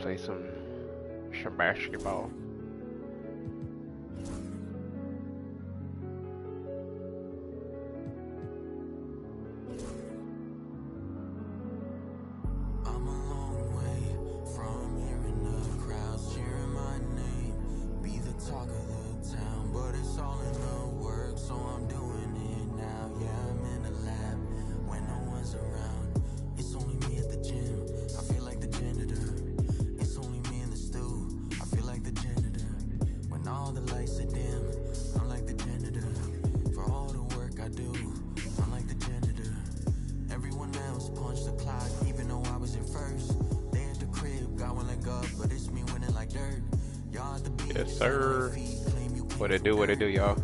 Play some basketball. Yes, sir. What it do, y'all?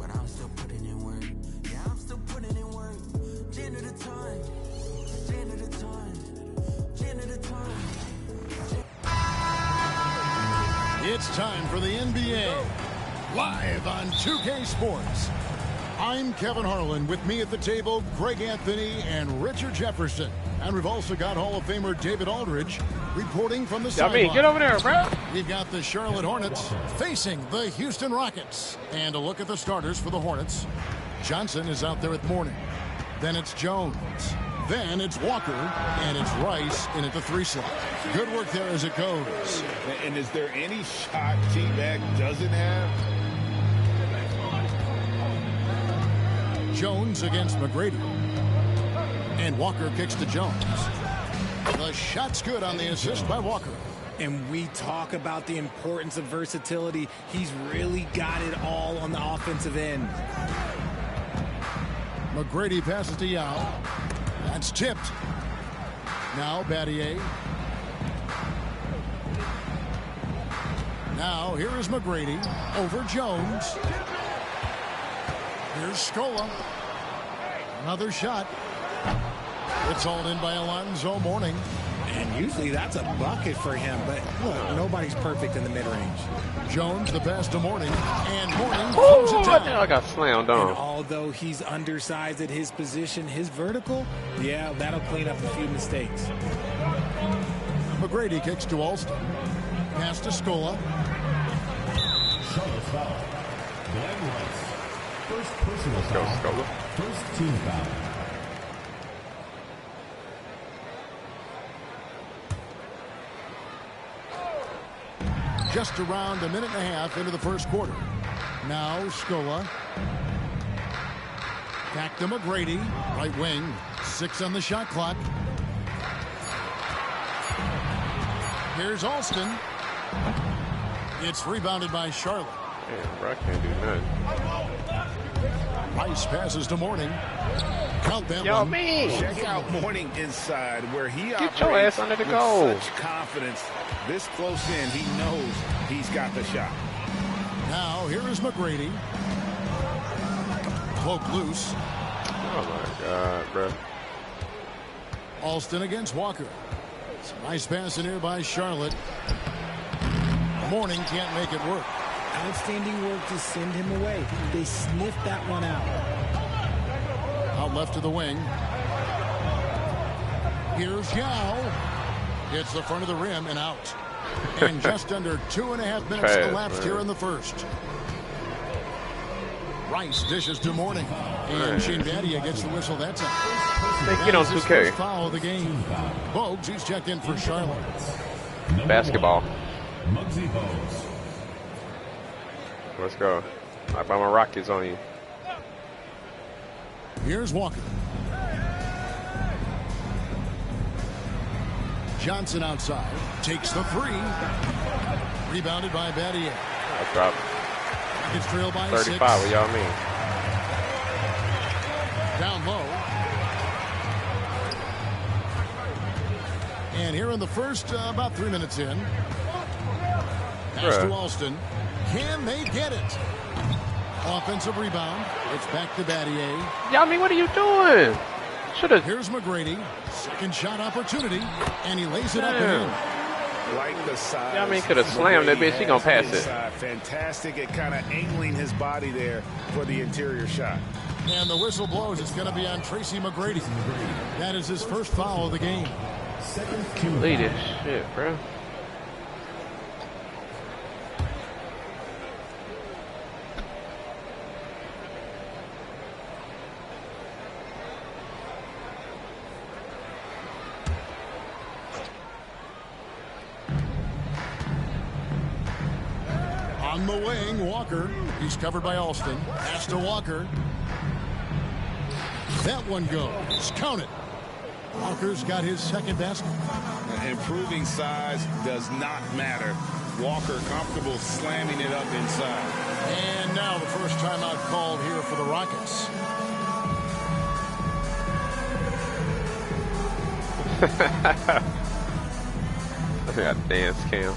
It's time for the NBA, live on 2K Sports. I'm Kevin Harlan. With me at the table, Greg Anthony and Richard Jefferson. And we've also got Hall of Famer David Aldridge reporting from the sideline. Get over there, bro. We've got the Charlotte Hornets facing the Houston Rockets. And a look at the starters for the Hornets. Johnson is out there at morning. Then it's Jones. Then it's Walker. And it's Rice in at the 3 slot. Good work there as it goes. And is there any shot T-Mac doesn't have? Jones against McGrady. And Walker kicks to Jones. The shot's good on the assist by Walker. And we talk about the importance of versatility. He's really got it all on the offensive end. McGrady passes to Yao. That's tipped. Now Battier. Now here is McGrady over Jones. Here's Scola. Another shot. It's hauled in by Alonzo Mourning. And usually that's a bucket for him, but look, nobody's perfect in the mid-range. Jones the pass to Mourning, and Mourning pulls it down. I got slammed on. And although he's undersized at his position, his vertical, yeah, that'll clean up a few mistakes. McGrady kicks to Alston. Pass to Scola. Charlotte foul. Glenn Rice. First personal foul. First team foul. Just around a minute and a half into the first quarter. Now Scola. Back to McGrady. Right wing. 6 on the shot clock. Here's Alston. It's rebounded by Charlotte. Man, bro, I can't do nothing. Rice passes to Mourning. Count that Yo, one. man. Check out Mourning inside where he Get operates your ass under the with goal. such confidence. This close in, he knows he's got the shot. Now here is McGrady. Cloak loose. Oh my God, bro. Alston against Walker. It's a nice pass in here by Charlotte. Mourning can't make it work. Outstanding work to send him away. They sniffed that one out. Out left to the wing. Here's Yao. Hits the front of the rim and out. And just under 2.5 minutes elapsed here in the first. Rice dishes to Mourning. And Shane Battier gets the whistle that time. They get on 2K. Foul of the game. Bogues, he's checked in for Charlotte. Basketball. Muggsy Bogues. Let's go. I buy my Rockets on you. Here's Walker. Johnson outside. Takes the 3. Rebounded by Battier. I dropped It's trailed by 35. 6. What y'all mean? Down low. And here in the first, about 3 minutes in. Pass to Alston. Can they get it? Offensive rebound. It's back to Battier. Y'all mean, what are you doing? Should have. Here's McGrady. Second shot opportunity. And he lays it up and in. Like the size. Yeah, I mean, could have slammed that bitch. He gonna pass it. Fantastic at kind of angling his body there for the interior shot. And the whistle blows. It's going to be on Tracy McGrady. That is his first foul of the game. Lead this shit, bro. On the wing, Walker. He's covered by Alston. Pass to Walker. That one goes. Count it. Walker's got his second basket. Improving size does not matter. Walker comfortable slamming it up inside. And now the first timeout called here for the Rockets. I got a dance cam.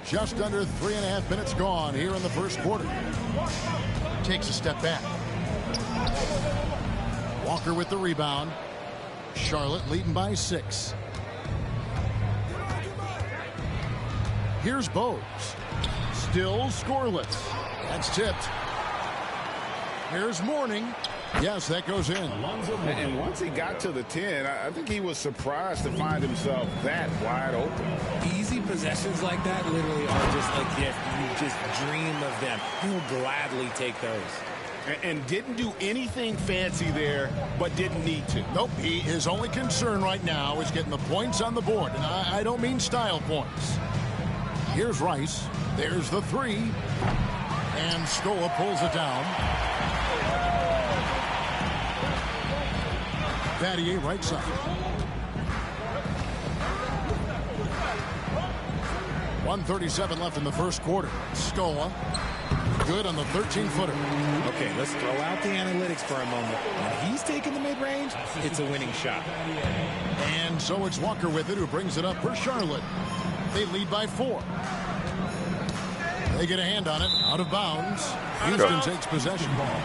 Just under 3.5 minutes gone here in the first quarter. Takes a step back. Walker with the rebound. Charlotte leading by 6. Here's Bowes. Still scoreless. That's tipped. Here's Mourning. Yes, that goes in. And once he got to the 10, I think he was surprised to find himself that wide open. Easy possessions like that literally are just a gift. You just dream of them. He'll gladly take those. And didn't do anything fancy there, but didn't need to. Nope, his only concern right now is getting the points on the board. And I don't mean style points. Here's Rice. There's the 3. And Scola pulls it down. Battier right side. 1:37 left in the first quarter. Scola. Good on the 13-footer. Okay, let's throw out the analytics for a moment. When he's taking the mid-range, it's a winning shot. And so it's Walker with it, who brings it up for Charlotte. They lead by 4. They get a hand on it. Out of bounds. Houston takes possession ball.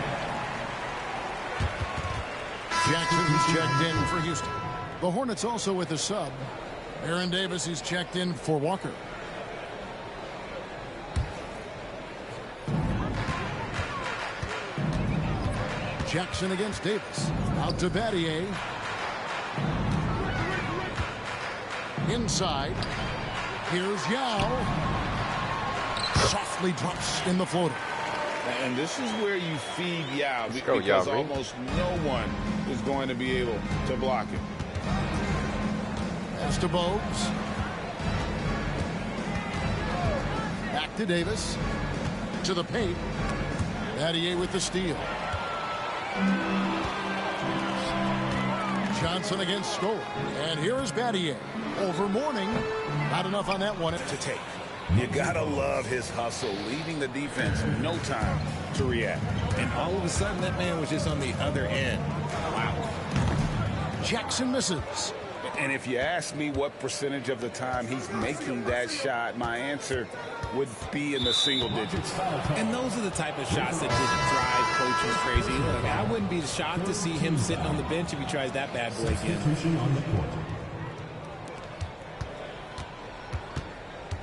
Jackson's checked in for Houston. The Hornets also with a sub. Aaron Davis is checked in for Walker. Jackson against Davis. Out to Battier. Inside. Here's Yao. Softly drops in the floater. And this is where you feed Yao, because almost no one is going to be able to block it. Pass to Bowes. Back to Davis. To the paint. Battier with the steal. Johnson against Scola. And here is Battier. Over Mourning. Not enough on that one to take. You gotta love his hustle, leaving the defense no time to react. And all of a sudden, that man was just on the other end. Wow. Jackson misses. And if you ask me what percentage of the time he's making that shot, my answer would be in the single digits. And those are the type of shots that just drive coaches crazy. Look, I wouldn't be shocked to see him sitting on the bench if he tries that bad boy again.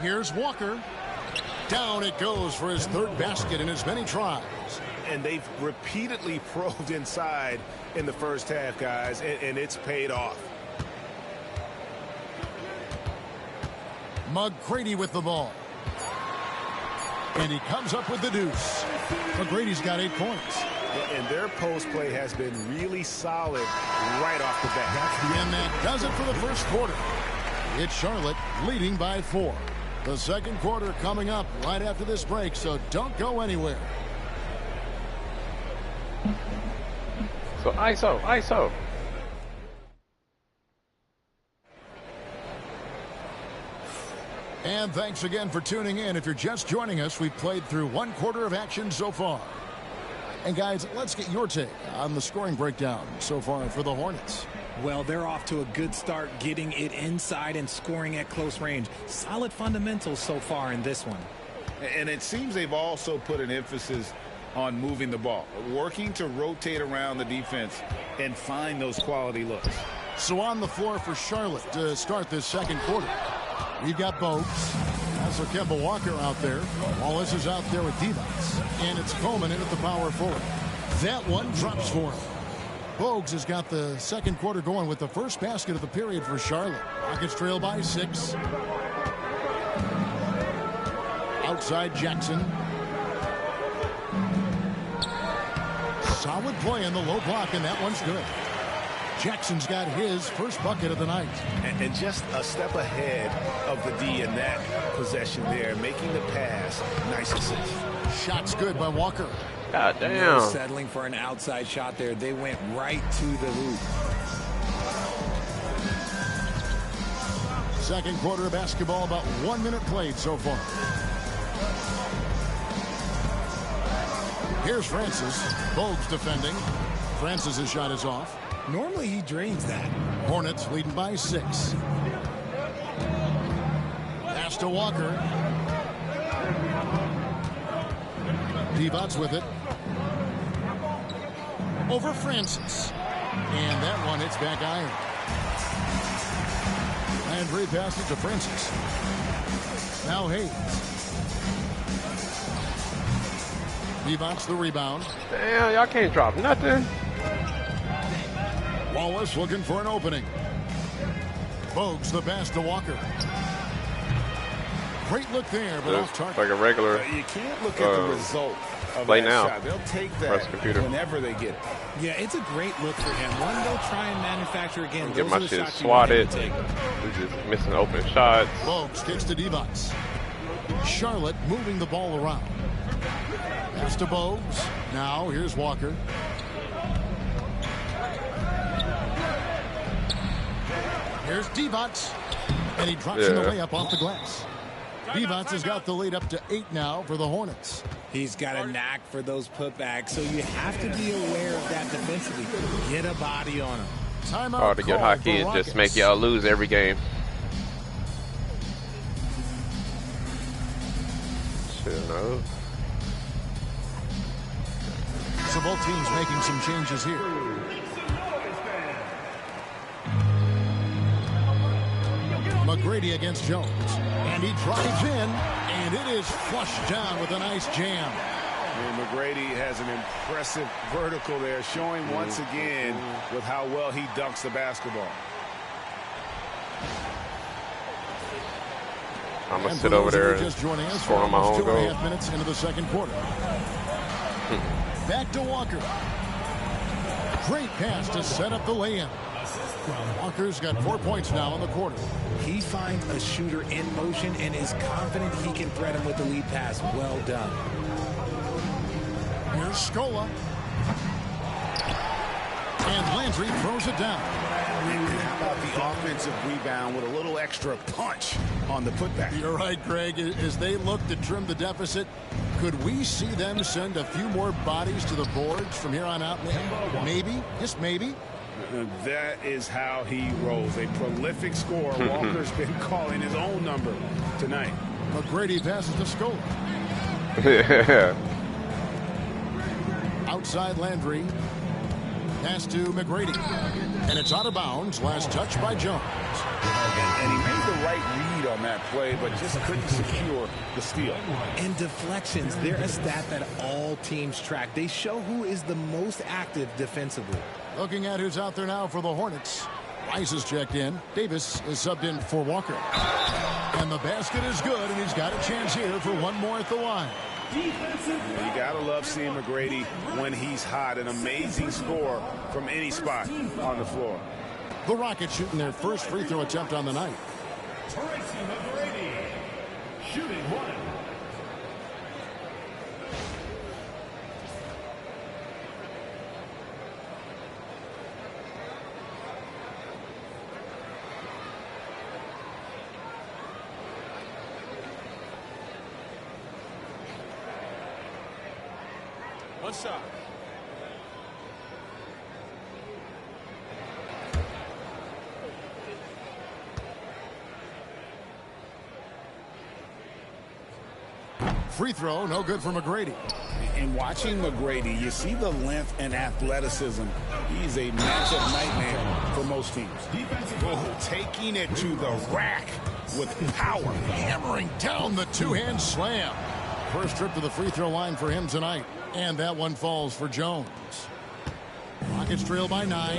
Here's Walker. Down it goes for his 3rd basket in as many tries. And they've repeatedly probed inside in the first half, guys, and it's paid off. McGrady with the ball. And he comes up with the deuce. McGrady's got 8 points. And their post play has been really solid right off the bat. And that does it for the first quarter. It's Charlotte leading by 4. The second quarter coming up right after this break, so don't go anywhere. So ISO. And thanks again for tuning in. If you're just joining us, we've played through 1 quarter of action so far. And guys, let's get your take on the scoring breakdown so far for the Hornets. Well, they're off to a good start getting it inside and scoring at close range. Solid fundamentals so far in this one. And it seems they've also put an emphasis on moving the ball, working to rotate around the defense and find those quality looks. So on the floor for Charlotte to start this second quarter, we've got Bogues. Also Kemba Walker out there. Wallace is out there with Divac. And it's Coleman in at the power forward. That one drops for him. Bogues has got the second quarter going with the first basket of the period for Charlotte. Rockets trail by 6. Outside Jackson. Solid play in the low block, and that one's good. Jackson's got his first bucket of the night. And just a step ahead of the D in that possession there, making the pass. Nice assist. Shot's good by Walker. God No damn. settling for an outside shot there. They went right to the hoop. Second quarter of basketball, about 1 minute played so far. Here's Francis. Bogues defending. Francis' shot is off. Normally he drains that. Hornets leading by 6. Pass to Walker. Divac with it. Over Francis. And that one hits back iron. Landry passes to Francis. Now Hayes. Divac the rebound. Damn, y'all can't drop nothing. Wallace looking for an opening. Bogues the pass to Walker. Great look there, but off Just target. like a regular. You can't look at the result of play that now. shot. They'll take that Press computer. whenever they get it. Yeah, it's a great look for him. One they'll try and manufacture again. Get Those my are the shit shots you want him swatted. to take. We're just missing open shots. Bogues kicks to Divac. Charlotte moving the ball around. Pass to Bogues. Now here's Walker. Here's Divac. And he drops in the layup off the glass. Divac has got the lead up to 8 now for the Hornets. He's got a knack for those putbacks, so you have to be aware of that defensively. Get a body on him. Timeout Hard to get called hockey for and just Rockets. make y'all lose every game. Shit, no. So both teams making some changes here. McGrady against Jones. And he drives in, and it is flushed down with a nice jam. And McGrady has an impressive vertical there, showing once again with how well he dunks the basketball. I'm going And to for sit over those there who are and just joining us, score on my almost own goal. 2.5 minutes into the second quarter. Back to Walker. Great pass to set up the lay-in. Walker's got 4 points now in the quarter. He finds a shooter in motion and is confident he can thread him with the lead pass. Well done. Here's Scola. And Landry throws it down. How about the offensive rebound with a little extra punch on the putback? You're right, Greg. As they look to trim the deficit, could we see them send a few more bodies to the boards from here on out? Maybe, just maybe. That is how he rolls. A prolific scorer. Walker's been calling his own number tonight. McGrady passes to Scola. Yeah. Outside Landry. Pass to McGrady. And it's out of bounds. Last touch by Jones. And he made the right read on that play, but just couldn't secure the steal. And deflections, they're a stat that all teams track. They show who is the most active defensively. Looking at who's out there now for the Hornets. Rice is checked in. Davis is subbed in for Walker. And the basket is good, and he's got a chance here for one more at the line. You gotta love seeing McGrady when he's hot. An amazing score from any spot on the floor. The Rockets shooting their first free throw attempt on the night. Tracy McGrady, shooting one. One shot. Free throw, no good for McGrady. And watching McGrady, you see the length and athleticism. He's a matchup nightmare for most teams. Oh, taking it to the rack with power, hammering down the two-hand slam. First trip to the free throw line for him tonight. And that one falls for Jones. Rockets trail by 9.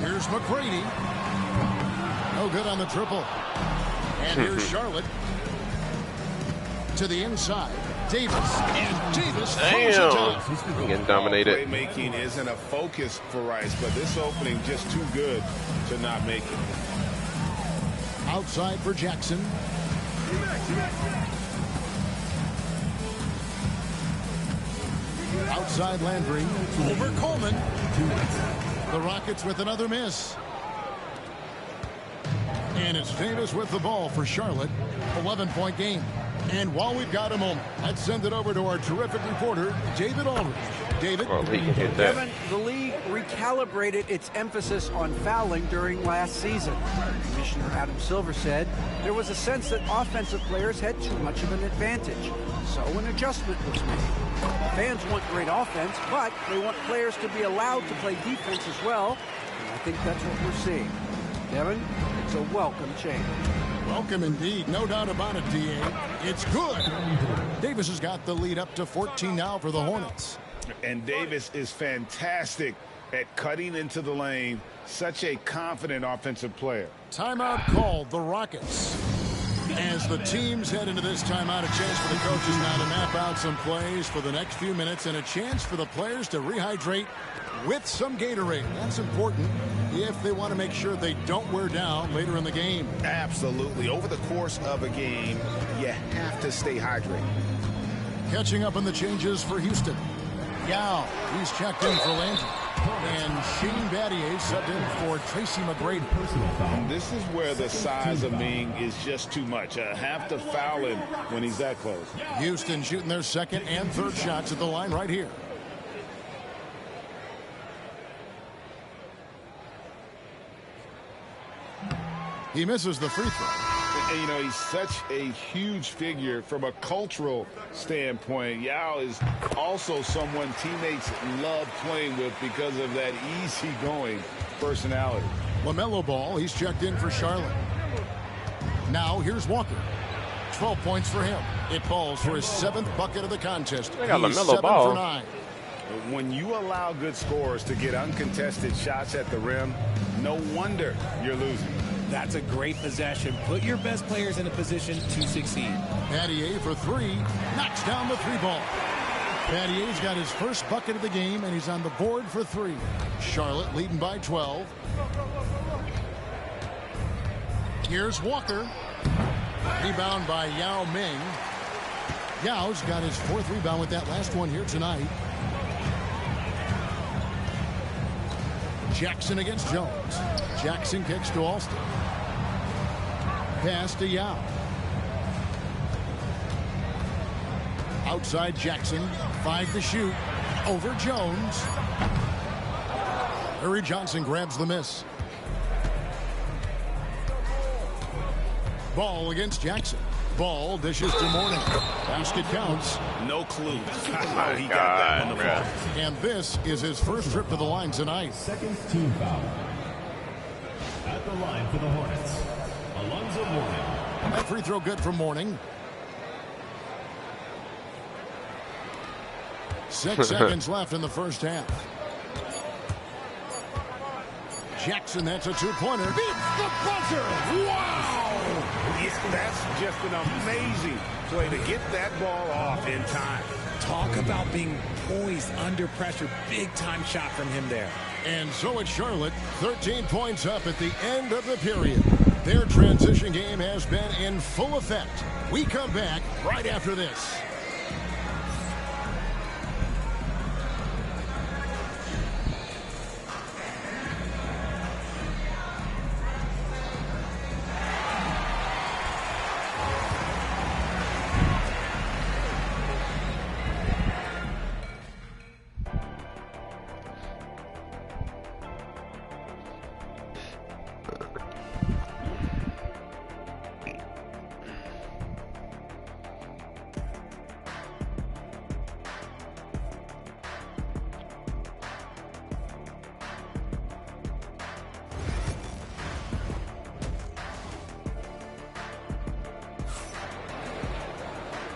Here's McGrady. No good on the triple. And here's Charlotte. To the inside. Davis. And Davis throws it down. Damn. Getting dominated. Playmaking isn't a focus for Rice, but this opening just too good to not make it. Outside for Jackson. Outside Landry. Over Coleman. The Rockets with another miss. And it's Davis with the ball for Charlotte. 11-point game. And while we've got a moment, let's send it over to our terrific reporter, David Aldridge. David? Well, he can hit that. Kevin, the league recalibrated its emphasis on fouling during last season. Commissioner Adam Silver said there was a sense that offensive players had too much of an advantage. So an adjustment was made. Fans want great offense, but they want players to be allowed to play defense as well. And I think that's what we're seeing. Kevin, it's a welcome change. Welcome indeed. No doubt about it, D.A. It's good. Davis has got the lead up to 14 now for the Hornets. And Davis is fantastic at cutting into the lane. Such a confident offensive player. Timeout called, the Rockets. As the teams head into this timeout, a chance for the coaches now to map out some plays for the next few minutes and a chance for the players to rehydrate with some Gatorade. That's important if they want to make sure they don't wear down later in the game. Absolutely. Over the course of a game, you have to stay hydrated. Catching up on the changes for Houston. Yao, he's checked in for Landry. And Shane Battier subbed in for Tracy McGrady. And this is where the size of Ming is just too much. Have to foul him when he's that close. Houston shooting their second and third shots at the line right here. He misses the free throw. And, you know, he's such a huge figure from a cultural standpoint. Yao is also someone teammates love playing with because of that easygoing personality. LaMelo Ball, he's checked in for Charlotte. Now here's Walker. 12 points for him. It falls for his 7th bucket of the contest. They got He's LaMelo 7 Ball. for 9. When you allow good scorers to get uncontested shots at the rim, no wonder you're losing. That's a great possession. Put your best players in a position to succeed. Battier for 3. Knocks down the 3 ball. Battier's got his first bucket of the game, and he's on the board for 3. Charlotte leading by 12. Here's Walker. Rebound by Yao Ming. Yao's got his 4th rebound with that last one here tonight. Jackson against Jones. Jackson kicks to Alston. Pass to Yao. Outside Jackson. 5 to shoot. Over Jones. Harry Johnson grabs the miss. Ball against Jackson. Ball dishes to Mourning. Basket counts. No clue My how he got that on the God, ball. And this is his first trip to the line tonight. Second team foul. At the line for the Hornets, Alonzo Mourning. That free throw good for Mourning. 6 seconds left in the first half. Jackson, that's a 2-pointer. Beats the buzzer. Wow! Yeah, that's just an amazing play to get that ball off in time. Talk about being poised under pressure. Big time shot from him there. And so it's Charlotte, 13 points up at the end of the period. Their transition game has been in full effect. We come back right after this.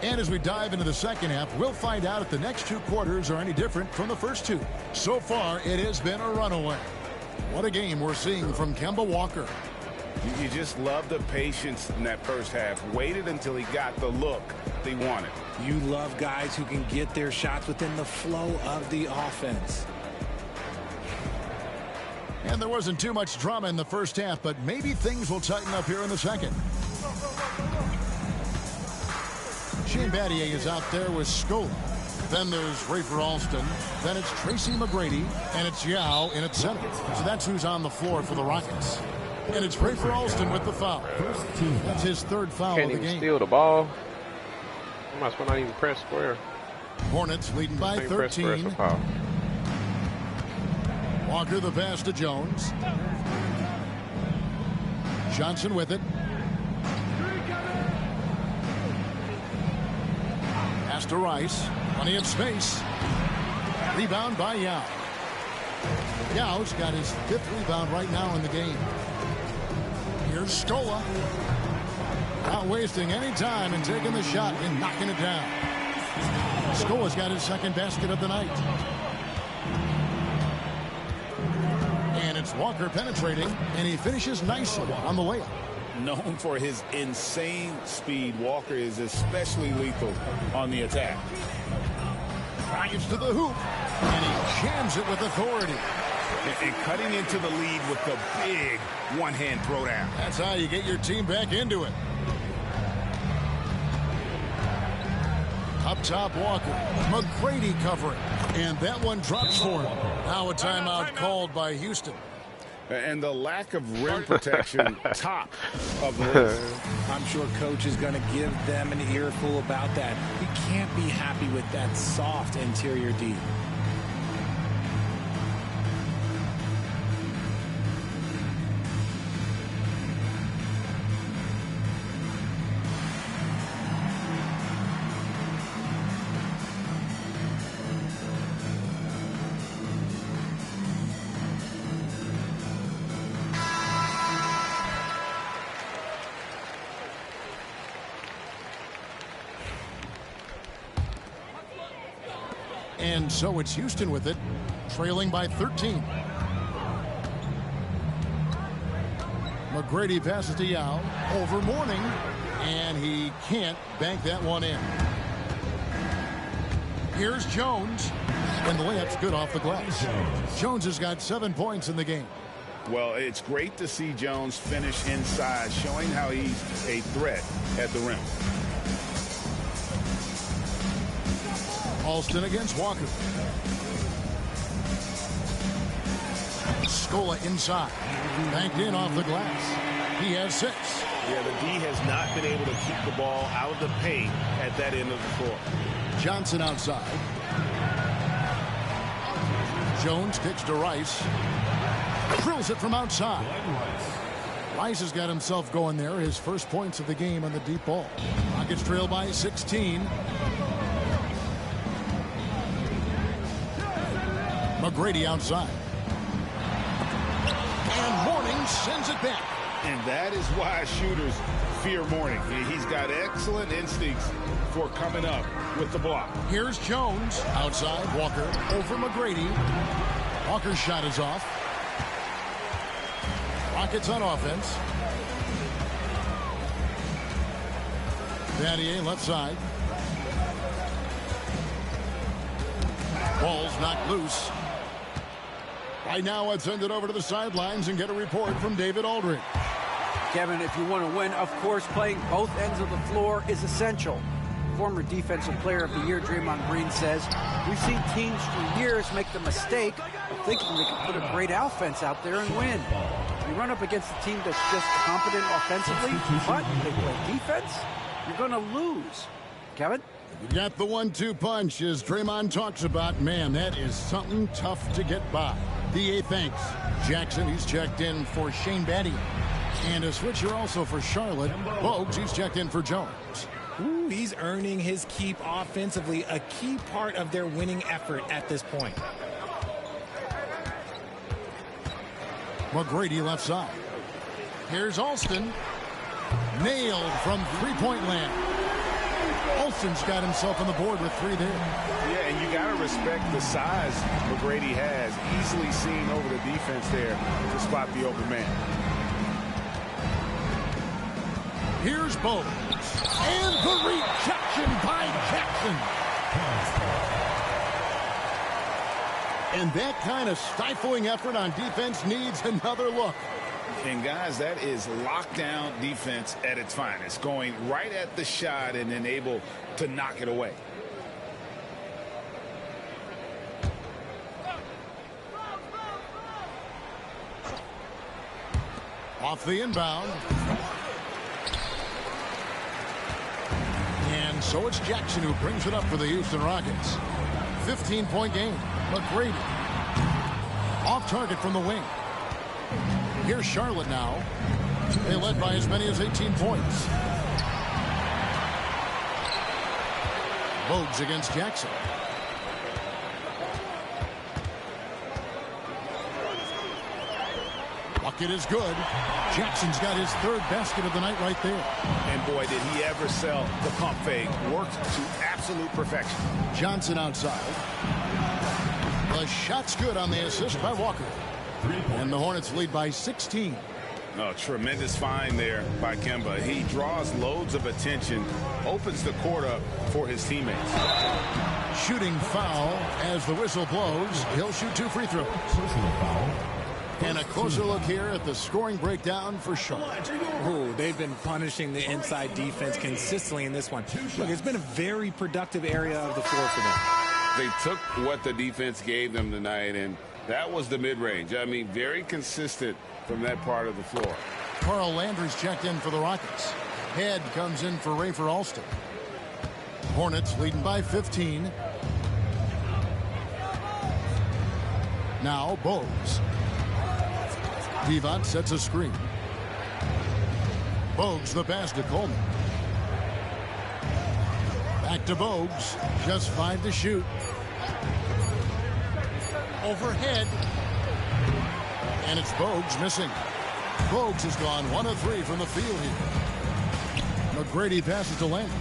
And as we dive into the second half, we'll find out if the next two quarters are any different from the first two. So far, it has been a runaway. What a game we're seeing from Kemba Walker. You just love the patience in that first half. Waited until he got the look they wanted. You love guys who can get their shots within the flow of the offense. And there wasn't too much drama in the first half, but maybe things will tighten up here in the second. Shane Battier is out there with Scola. Then there's Rafer Alston. Then it's Tracy McGrady. And it's Yao in at center. So that's who's on the floor for the Rockets. And it's Rafer Alston with the foul. That's his third foul of the game. Can't even steal the ball. I might as well not even press square. Hornets leading by 13. Walker the pass to Jones. Johnson with it. Pass to Rice. Plenty of space. Rebound by Yao. Yao's got his 5th rebound right now in the game. Here's Scola. Not wasting any time and taking the shot and knocking it down. Scola's got his 2nd basket of the night. And it's Walker penetrating, and he finishes nicely on the layup. Known for his insane speed, Walker is especially lethal on the attack. Drives to the hoop, and he jams it with authority. And cutting into the lead with the big one-hand throwdown. That's how you get your team back into it. Up top, Walker. McGrady covering. And that one drops for him. Now a timeout called by Houston. And the lack of rim protection, top of the list. I'm sure coach is going to give them an earful about that. You can't be happy with that soft interior D. And so it's Houston with it, trailing by 13. McGrady passes to Yao, over Mourning, and he can't bank that one in. Here's Jones, and the layup's good off the glass. Jones has got 7 points in the game. Well, it's great to see Jones finish inside, showing how he's a threat at the rim. Alston against Walker. Scola inside. Banked in off the glass. He has 6. Yeah, the D has not been able to keep the ball out of the paint at that end of the floor. Johnson outside. Jones kicks to Rice. Drills it from outside. Rice has got himself going there. His first points of the game on the deep ball. Rockets trail by 16. McGrady outside. And Mourning sends it back. And that is why shooters fear Mourning. He's got excellent instincts for coming up with the block. Here's Jones. Outside, Walker over McGrady. Walker's shot is off. Rockets on offense. Battier left side. Ball's knocked loose. Right now, let's send it over to the sidelines and get a report from David Aldridge. Kevin, if you want to win, of course, playing both ends of the floor is essential. Former Defensive Player of the Year Draymond Green says, we've seen teams for years make the mistake of thinking they can put a great offense out there and win. You run up against a team that's just competent offensively, but they play defense, you're going to lose. Kevin? You got the 1-2 punch, as Draymond talks about. Man, that is something tough to get by. DA thanks Jackson. He's checked in for Shane Battier. And a switcher also for Charlotte. Bogues, he's checked in for Jones. Ooh, he's earning his keep offensively, a key part of their winning effort at this point. McGrady left side. Here's Alston. Nailed from three-point land. Olsen's got himself on the board with 3 there. Yeah, and you got to respect the size McGrady has. Easily seen over the defense there to spot the open man. Here's Bowles. And the rejection by Jackson. And that kind of stifling effort on defense needs another look. And guys, that is lockdown defense at its finest. Going right at the shot and then able to knock it away. Off the inbound. And so it's Jackson who brings it up for the Houston Rockets. 15-point game. McGrady. Off target from the wing. Here's Charlotte now. They led by as many as 18 points. Bogues against Jackson. Bucket is good. Jackson's got his 3rd basket of the night right there. And boy, did he ever sell the pump fake. Worked to absolute perfection. Johnson outside. The shot's good on the assist by Walker. And the Hornets lead by 16. Oh, tremendous find there by Kemba. He draws loads of attention, opens the court up for his teammates. Shooting foul as the whistle blows. He'll shoot 2 free throws. Personal foul. And a closer look here at the scoring breakdown for Charlotte. Ooh, they've been punishing the inside defense consistently in this one. Look, it's been a very productive area of the floor for them. They took what the defense gave them tonight, and that was the mid-range. I mean, very consistent from that part of the floor. Carl Landry's checked in for the Rockets. Head comes in for Rafer Alston. Hornets leading by 15. Now Bogues. Divac sets a screen. Bogues the pass to Coleman. Back to Bogues. Just 5 to shoot. Overhead. And it's Bogues missing. Bogues has gone 1 of 3 from the field here. McGrady passes to Landry.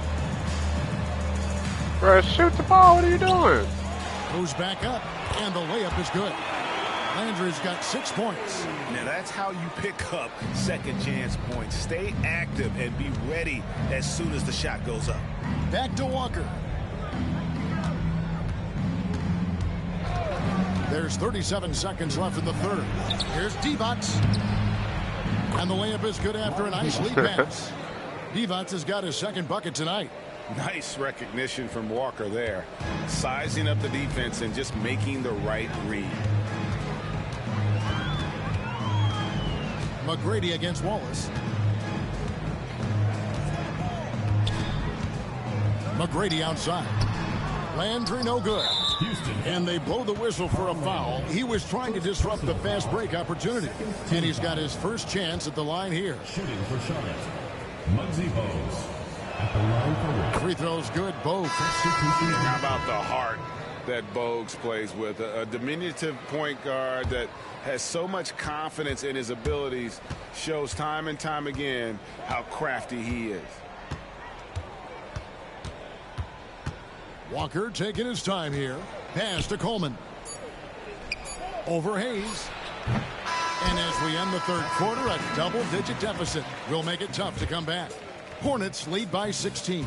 Bro, shoot the ball. What are you doing? Goes back up, and the layup is good. Landry's got 6 points. Now that's how you pick up second chance points. Stay active and be ready as soon as the shot goes up. Back to Walker. There's 37 seconds left in the 3rd. Here's Divac. And the layup is good after a nice lead pass. Divac has got his 2nd bucket tonight. Nice recognition from Walker there. Sizing up the defense and just making the right read. McGrady against Wallace. McGrady outside. Landry no good. Houston. And they blow the whistle for a foul. He was trying to disrupt the fast break opportunity. And he's got his first chance at the line here. Shooting for Charlotte. Muggsy Bogues. At the line for Free throws good. Bogues. How about the heart that Bogues plays with? A diminutive point guard that has so much confidence in his abilities, shows time and time again how crafty he is. Walker taking his time here. Pass to Coleman. Over Hayes. And as we end the 3rd quarter, a double-digit deficit will make it tough to come back. Hornets lead by 16.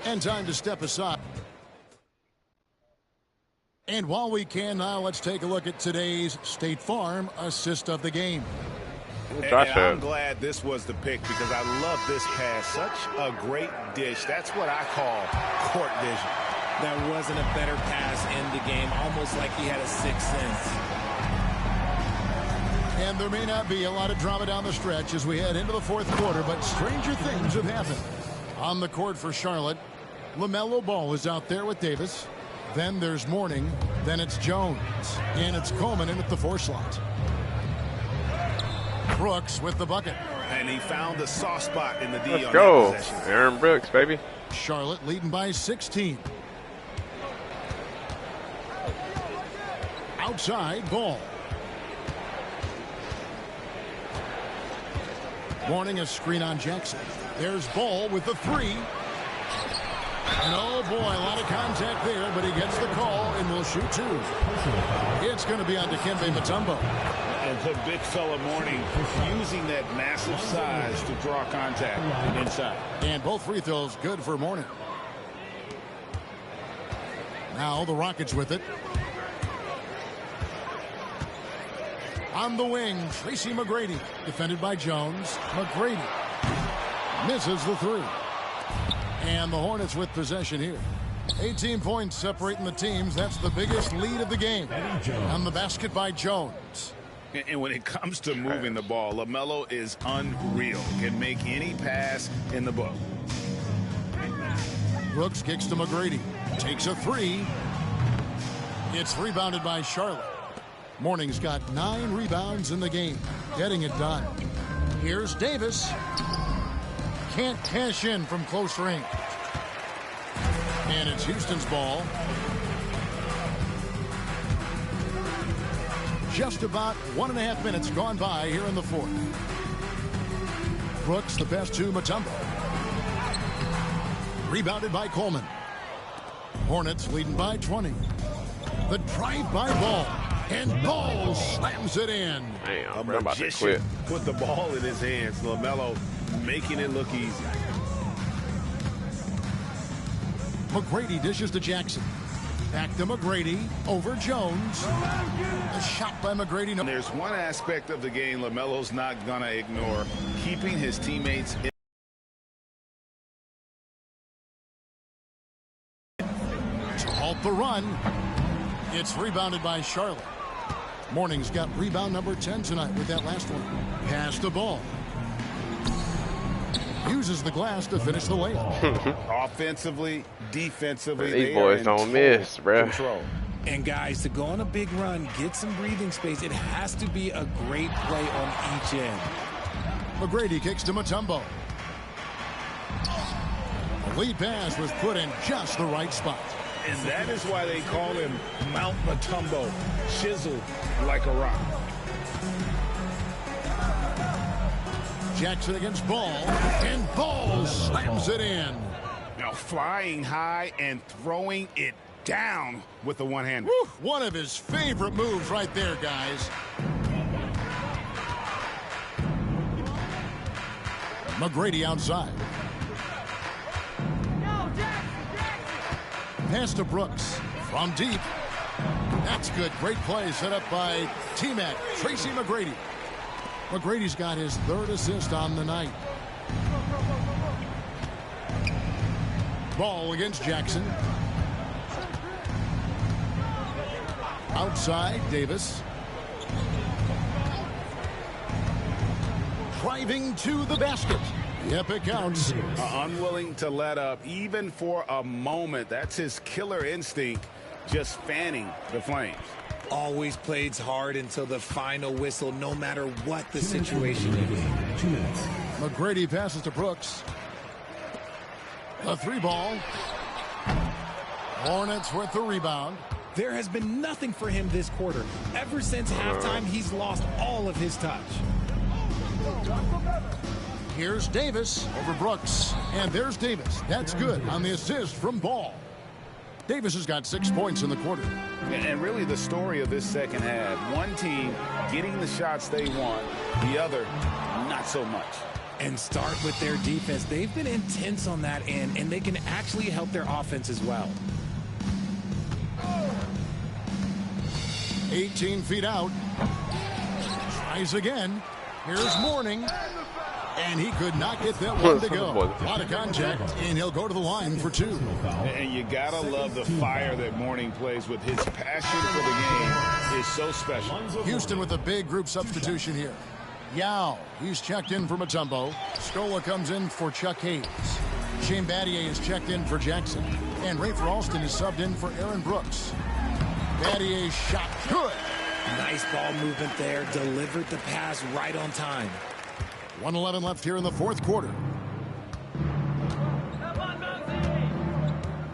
And time to step aside. And while we can now, let's take a look at today's State Farm assist of the game. And I'm glad this was the pick because I love this pass. Such a great dish. That's what I call court vision. There wasn't a better pass in the game, almost like he had a 6th sense. And there may not be a lot of drama down the stretch as we head into the 4th quarter, but stranger things have happened. On the court for Charlotte, LaMelo Ball is out there with Davis. Then there's Mourning. Then it's Jones. And it's Coleman in at the 4 slot. Brooks with the bucket. And he found the soft spot in the D. Let's on go. that possession. Aaron Brooks, baby. Charlotte leading by 16. Outside, Ball. Mourning a screen on Jackson. There's Ball with the 3. And oh boy, a lot of contact there, but he gets the call and will shoot two. It's going to be on Dikembe Mutombo. And the big fella Mourning using that massive size to draw contact inside. And both free throws good for Mourning. Now the Rockets with it. On the wing, Tracy McGrady, defended by Jones. McGrady misses the three. And the Hornets with possession here. 18 points separating the teams. That's the biggest lead of the game. On the basket by Jones. And when it comes to moving the ball, LaMelo is unreal. Can make any pass in the book. Brooks kicks to McGrady. Takes a three. It's rebounded by Charlotte. Mourning's got 9 rebounds in the game. Getting it done. Here's Davis. Can't cash in from close range. And it's Houston's ball. Just about 1.5 minutes gone by here in the fourth. Brooks the pass to Mutombo. Rebounded by Coleman. Hornets leading by 20. The drive by Ball. And Ball slams it in. Damn, A bro, I'm about to magician quit. put the ball in his hands. LaMelo making it look easy. McGrady dishes to Jackson. Back to McGrady. Over Jones. A shot by McGrady. And there's one aspect of the game LaMelo's not going to ignore. Keeping his teammates in. To halt the run. It's rebounded by Charlotte. Mourning's got rebound number 10 tonight with that last one. Pass the ball. Uses the glass to finish the layup. Offensively, defensively, These they boys are in don't total miss, bro. control. And guys, to go on a big run, get some breathing space, it has to be a great play on each end. McGrady kicks to Mutombo. The lead pass was put in just the right spot. And that is why they call him Mount Mutombo, chiseled like a rock. Jackson against Ball, and Ball slams it in. Now flying high and throwing it down with the one-hander. One of his favorite moves right there, guys. McGrady outside. Pass to Brooks from deep. That's good. Great play set up by T-Mac, Tracy McGrady. McGrady's got his 3rd assist on the night. Ball against Jackson. Outside, Davis. Driving to the basket. Yep, it counts. Unwilling to let up even for a moment. That's his killer instinct, just fanning the flames. Always plays hard until the final whistle, no matter what the situation is. 2 minutes. McGrady passes to Brooks. A 3-ball. Hornets with the rebound. There has been nothing for him this quarter. Ever since halftime, he's lost all of his touch. Here's Davis over Brooks. And there's Davis. That's good on the assist from Ball. Davis has got 6 points in the quarter. And really the story of this second half, one team getting the shots they want, the other not so much. And start with their defense. They've been intense on that end, and they can actually help their offense as well. 18 feet out. Tries again. Here's Mourning. And he could not get that one to go. A lot of contact, and he'll go to the line for 2. And you gotta love the fire that Mourning plays with. His passion for the game is so special. Houston with a big group substitution here. Yao, he's checked in for Mutombo. Scola comes in for Chuck Hayes. Shane Battier is checked in for Jackson. And Rafer Alston is subbed in for Aaron Brooks. Battier's shot good. Nice ball movement there. Delivered the pass right on time. 1:11 left here in the fourth quarter.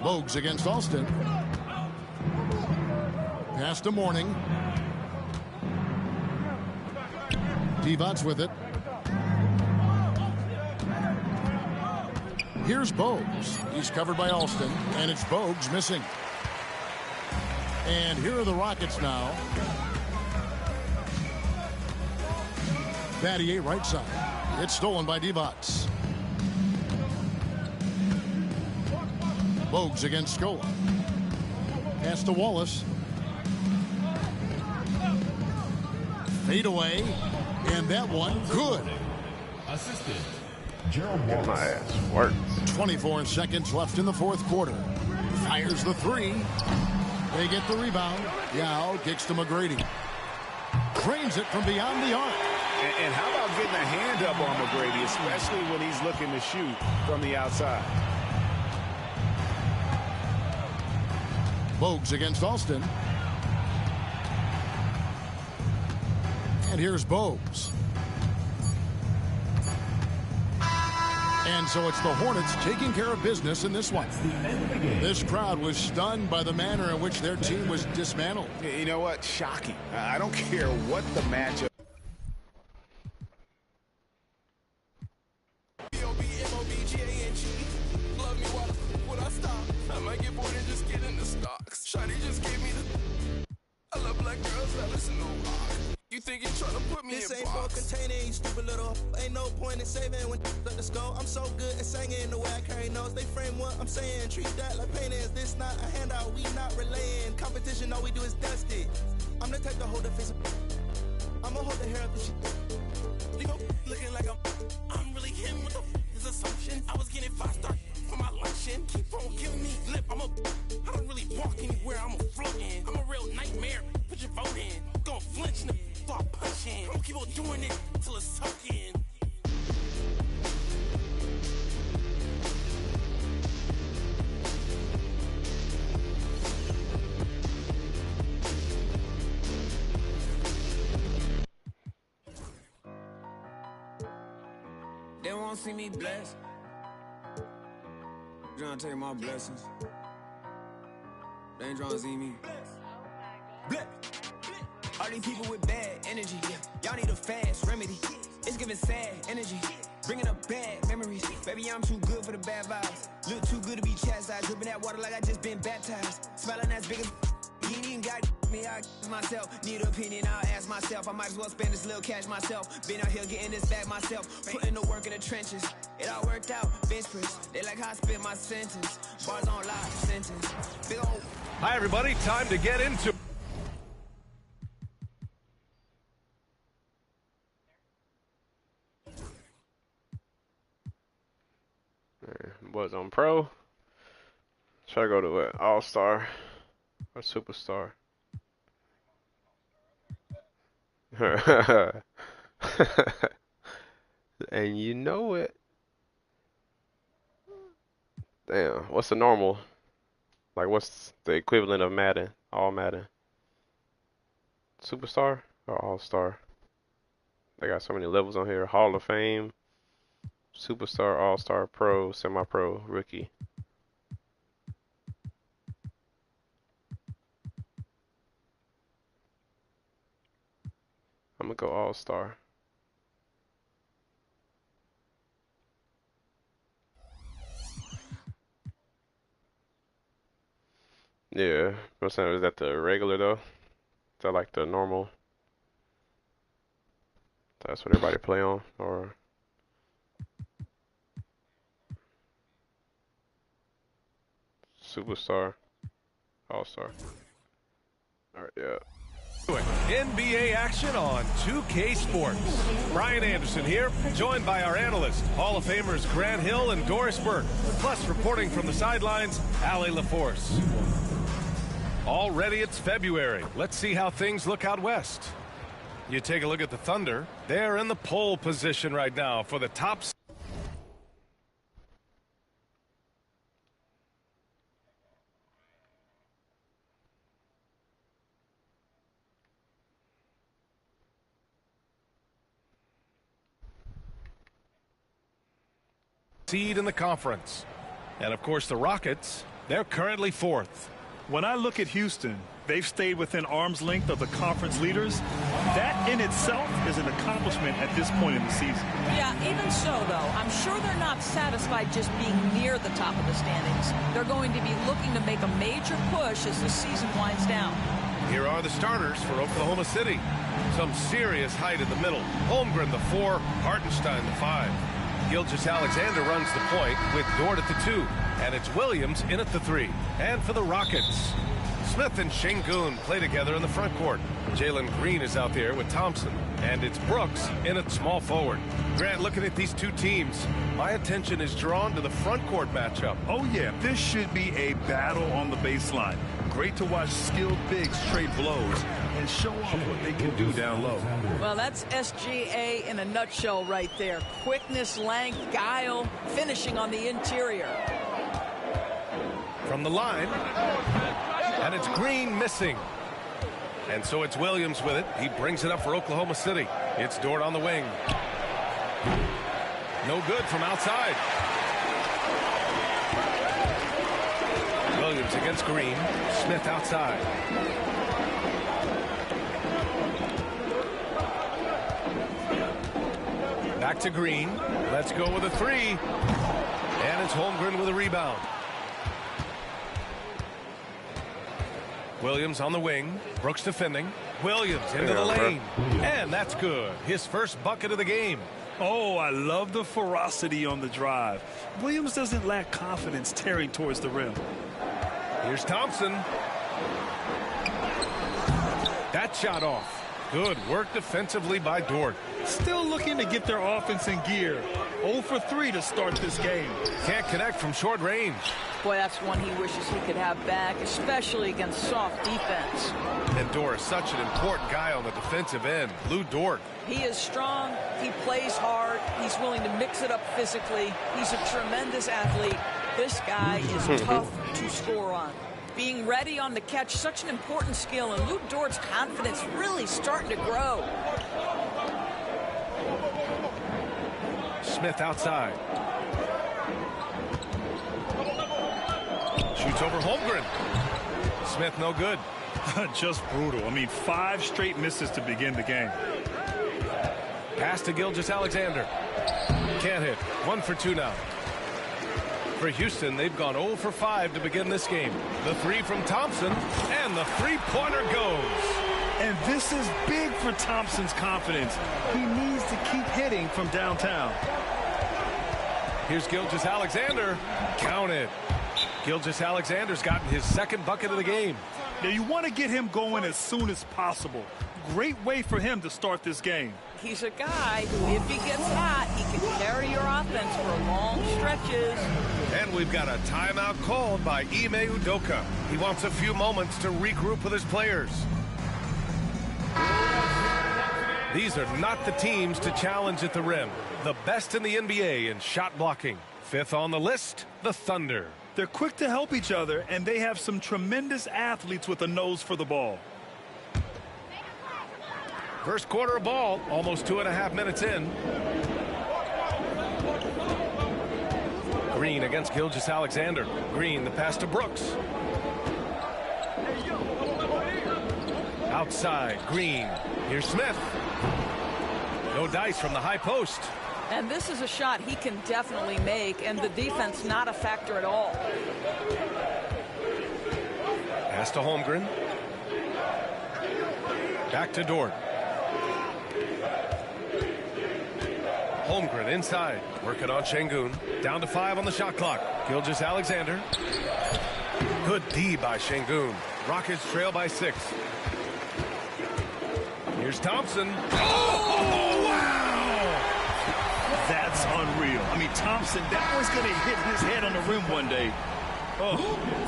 Bogues against Alston. Pass to Mourning. Devon's with it. Here's Bogues. He's covered by Alston, and it's Bogues missing. And here are the Rockets now. Battier right side. It's stolen by Divac. Bogues against Scola. Pass to Wallace. Fade away. And that one, good. Assistant, Gerald Get my ass worked. 24 seconds left in the fourth quarter. Fires the three. They get the rebound. Yao kicks to McGrady. Drains it from beyond the arc. And how about getting a hand up on McGrady, especially when he's looking to shoot from the outside? Bogues against Alston. And here's Bogues. And so it's the Hornets taking care of business in this one. This crowd was stunned by the manner in which their team was dismantled. You know what? Shocking. I don't care what the matchup. This ain't for containing, you stupid little. Ain't no point in saving when let the skull. I'm so good at singing the way I carry notes. They frame what I'm saying. Treat that like pain is. This not a handout. We not relaying. Competition, all we do is dust it. I'm the type to hold the face. I'ma hold the hair up the shit. You go looking like I'm really him with his assumption. I was getting 5-star for my luncheon. Keep on giving me lip. I don't really walk anywhere. I'm a floating. I'm a real nightmare. Put your vote in. Gonna flinch in the start punching. I'm gonna keep on doing it until it's sucked in. They won't see me blessed. Trying to take my blessings. They ain't trying to see me. Bless. All these people with bad energy, y'all need a fast remedy. It's giving sad energy, bringing up bad memories. Baby, I'm too good for the bad vibes. Look too good to be chastised. Dripping that water like I just been baptized. Smiling as big as you ain't even got me. I myself need an opinion. I'll ask myself. I might as well spend this little cash myself. Been out here getting this back myself. Putting the work in the trenches. It all worked out. Bench press. They like how I spit my sentence. Bars on live sentence. Big old. Hi everybody. Time to get into. Was on pro. Try to go to what? All-Star or Superstar. And you know it. Damn, what's the normal? Like, what's the equivalent of Madden? All Madden. Superstar or All-Star? They got so many levels on here. Hall of Fame. Superstar, All-Star, Pro, Semi-Pro, Rookie. I'm gonna go All-Star. Yeah, I'm saying, is that the regular though? Is that like the normal? That's what everybody play on, or? Superstar, All-Star. All right, yeah. NBA action on 2K Sports. Brian Anderson here, joined by our analysts, Hall of Famers Grant Hill and Doris Burke. Plus, reporting from the sidelines, Allie LaForce. Already it's February. Let's see how things look out west. You take a look at the Thunder. They're in the pole position right now for the top. Seed in the conference. And of course the Rockets, they're currently fourth. When I look at Houston, they've stayed within arm's length of the conference leaders. That in itself is an accomplishment at this point in the season. Yeah, even so, though, I'm sure they're not satisfied just being near the top of the standings. They're going to be looking to make a major push as the season winds down. Here are the starters for Oklahoma City. Some serious height in the middle. Holmgren, the 4, Hartenstein, the 5. Gilgeous-Alexander runs the point with Dort at the 2. And it's Williams in at the 3. And for the Rockets, Smith and Şengün play together in the front court. Jalen Green is out there with Thompson. And it's Brooks in at small forward. Grant, looking at these two teams, my attention is drawn to the front court matchup. Oh, yeah, this should be a battle on the baseline. Great to watch skilled bigs trade blows and show off what they can do down low. Well, that's SGA in a nutshell right there. Quickness, length, guile, finishing on the interior. From the line, and it's Green missing. And so it's Williams with it. He brings it up for Oklahoma City. It's Dort on the wing. No good from outside. Williams against Green. Smith outside. Back to Green. Let's go with a 3. And it's Holmgren with a rebound. Williams on the wing. Brooks defending. Williams into the lane. And that's good. His first bucket of the game. Oh, I love the ferocity on the drive. Williams doesn't lack confidence tearing towards the rim. Here's Thompson. That shot off. Good work defensively by Dort. Still looking to get their offense in gear. 0 for 3 to start this game. Can't connect from short range. Boy, that's one he wishes he could have back, especially against soft defense. And Dort is such an important guy on the defensive end. Lou Dort. He is strong. He plays hard. He's willing to mix it up physically. He's a tremendous athlete. This guy is tough to score on. Being ready on the catch, such an important skill, and Lou Dort's confidence really starting to grow. Smith outside. Shoots over Holmgren. Smith no good. Just brutal. I mean, 5 straight misses to begin the game. Pass to Gilgeous-Alexander. Can't hit. 1 for 2 now. For Houston, they've gone 0 for 5 to begin this game. The 3 from Thompson, and the three-pointer goes. And this is big for Thompson's confidence. He needs to keep hitting from downtown. Here's Gilgeous-Alexander. Count it. Gilgeous-Alexander's gotten his second bucket of the game. Now, you want to get him going as soon as possible. Great way for him to start this game. He's a guy who, if he gets hot, he can carry your offense for long stretches. And we've got a timeout called by Ime Udoka. He wants a few moments to regroup with his players. These are not the teams to challenge at the rim. The best in the NBA in shot blocking. 5th on the list, the Thunder. They're quick to help each other, and they have some tremendous athletes with a nose for the ball. First quarter of ball, almost 2.5 minutes in. Green against Gilgeous-Alexander. Green, the pass to Brooks. Outside, Green. Here's Smith. No dice from the high post. And this is a shot he can definitely make, and the defense not a factor at all. Pass to Holmgren. Back to Dort. Holmgren inside, working on Şengün. Down to 5 on the shot clock. Gilgeous-Alexander. Good D by Şengün. Rockets trail by 6. Here's Thompson. Oh, wow! That's unreal. I mean, Thompson, that was going to hit his head on the rim one day. Oh.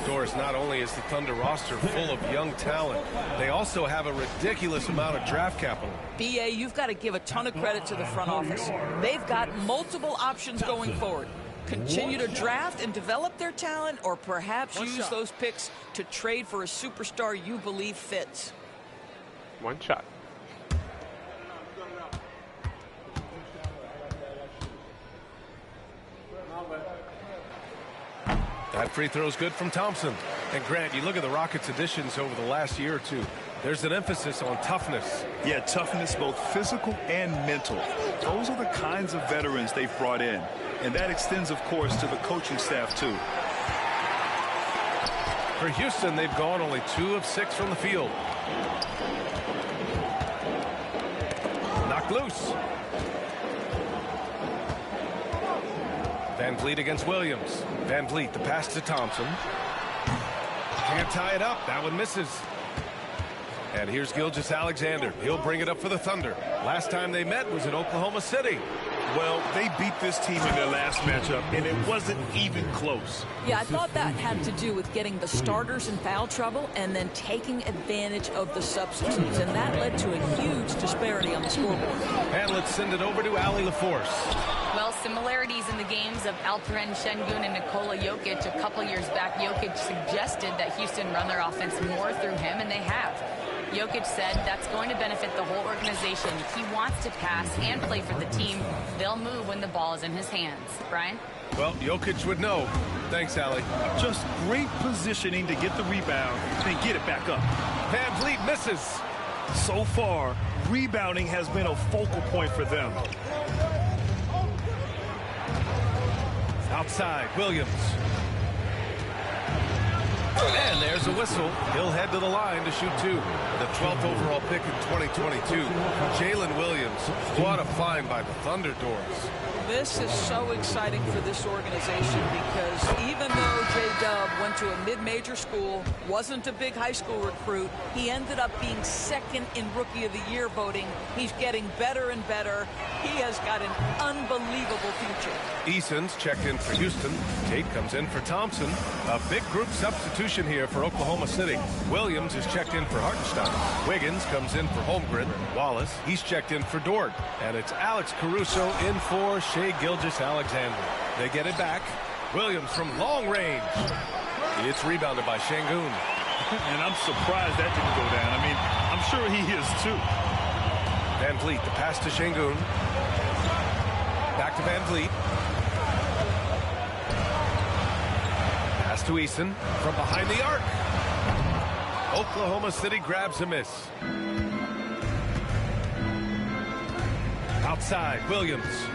Doris, not only is the Thunder roster full of young talent, they also have a ridiculous amount of draft capital. BA, you've got to give a ton of credit to the front office. They've got multiple options going forward. Continue to draft and develop their talent, or perhaps use those picks to trade for a superstar you believe fits. One shot. That free throw is good from Thompson. And Grant, you look at the Rockets' additions over the last year or two. there's an emphasis on toughness. Yeah, toughness, both physical and mental. Those are the kinds of veterans they've brought in. And that extends, of course, to the coaching staff, too. For Houston, they've gone only 2 of 6 from the field. Knocked loose. Van Vliet against Williams. Van Vliet, the pass to Thompson. Can't tie it up. That one misses. And here's Gilgeous-Alexander. He'll bring it up for the Thunder. Last time they met was in Oklahoma City. Well, they beat this team in their last matchup, and it wasn't even close. Yeah, I thought that had to do with getting the starters in foul trouble and then taking advantage of the substitutes, and that led to a huge disparity on the scoreboard. And let's send it over to Allie LaForce. Well, similarities in the games of Alperen Şengün and Nikola Jokic. A couple years back, Jokic suggested that Houston run their offense more through him, and they have. Jokic said that's going to benefit the whole organization. He wants to pass and play for the team. They'll move when the ball is in his hands. Brian? Well, Jokic would know. Thanks, Allie. Just great positioning to get the rebound and get it back up. Van Vliet misses. So far, rebounding has been a focal point for them. Outside, Williams. And there's a whistle. He'll head to the line to shoot 2. The 12th overall pick in 2022. Jalen Williams. What a find by the Thunder Doors. This is so exciting for this organization because even though J-Dub went to a mid-major school, wasn't a big high school recruit, he ended up being 2nd in Rookie of the Year voting. He's getting better and better. He has got an unbelievable future. Eason's checked in for Houston. Tate comes in for Thompson. A big group substitution here for Oklahoma City. Williams is checked in for Hartenstein. Wiggins comes in for Holmgren. Wallace, he's checked in for Dort. And it's Alex Caruso in for Shai Gilgeous-Alexander. They get it back. Williams from long range. It's rebounded by Şengün. And I'm surprised that didn't go down. I mean, I'm sure he is too. Van Vliet, the pass to Şengün. Back to Van Vliet. Pass to Eason from behind the arc. Oklahoma City grabs a miss. Outside, Williams.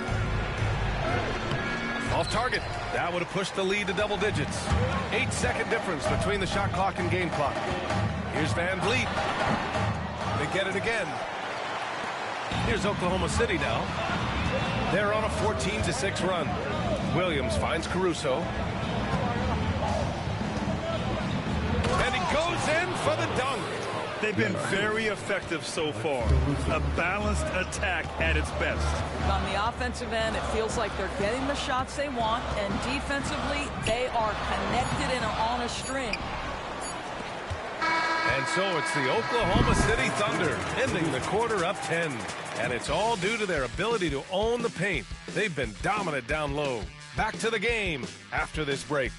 Off target. That would have pushed the lead to double digits. 8-second difference between the shot clock and game clock. Here's Van Vliet. They get it again. Here's Oklahoma City now. They're on a 14-6 run. Williams finds Caruso. And he goes in for the dunk. They've been very effective so far. A balanced attack at its best. On the offensive end, it feels like they're getting the shots they want, and defensively, they are connected and on a string. And so it's the Oklahoma City Thunder ending the quarter up 10. And it's all due to their ability to own the paint. They've been dominant down low. Back to the game after this break.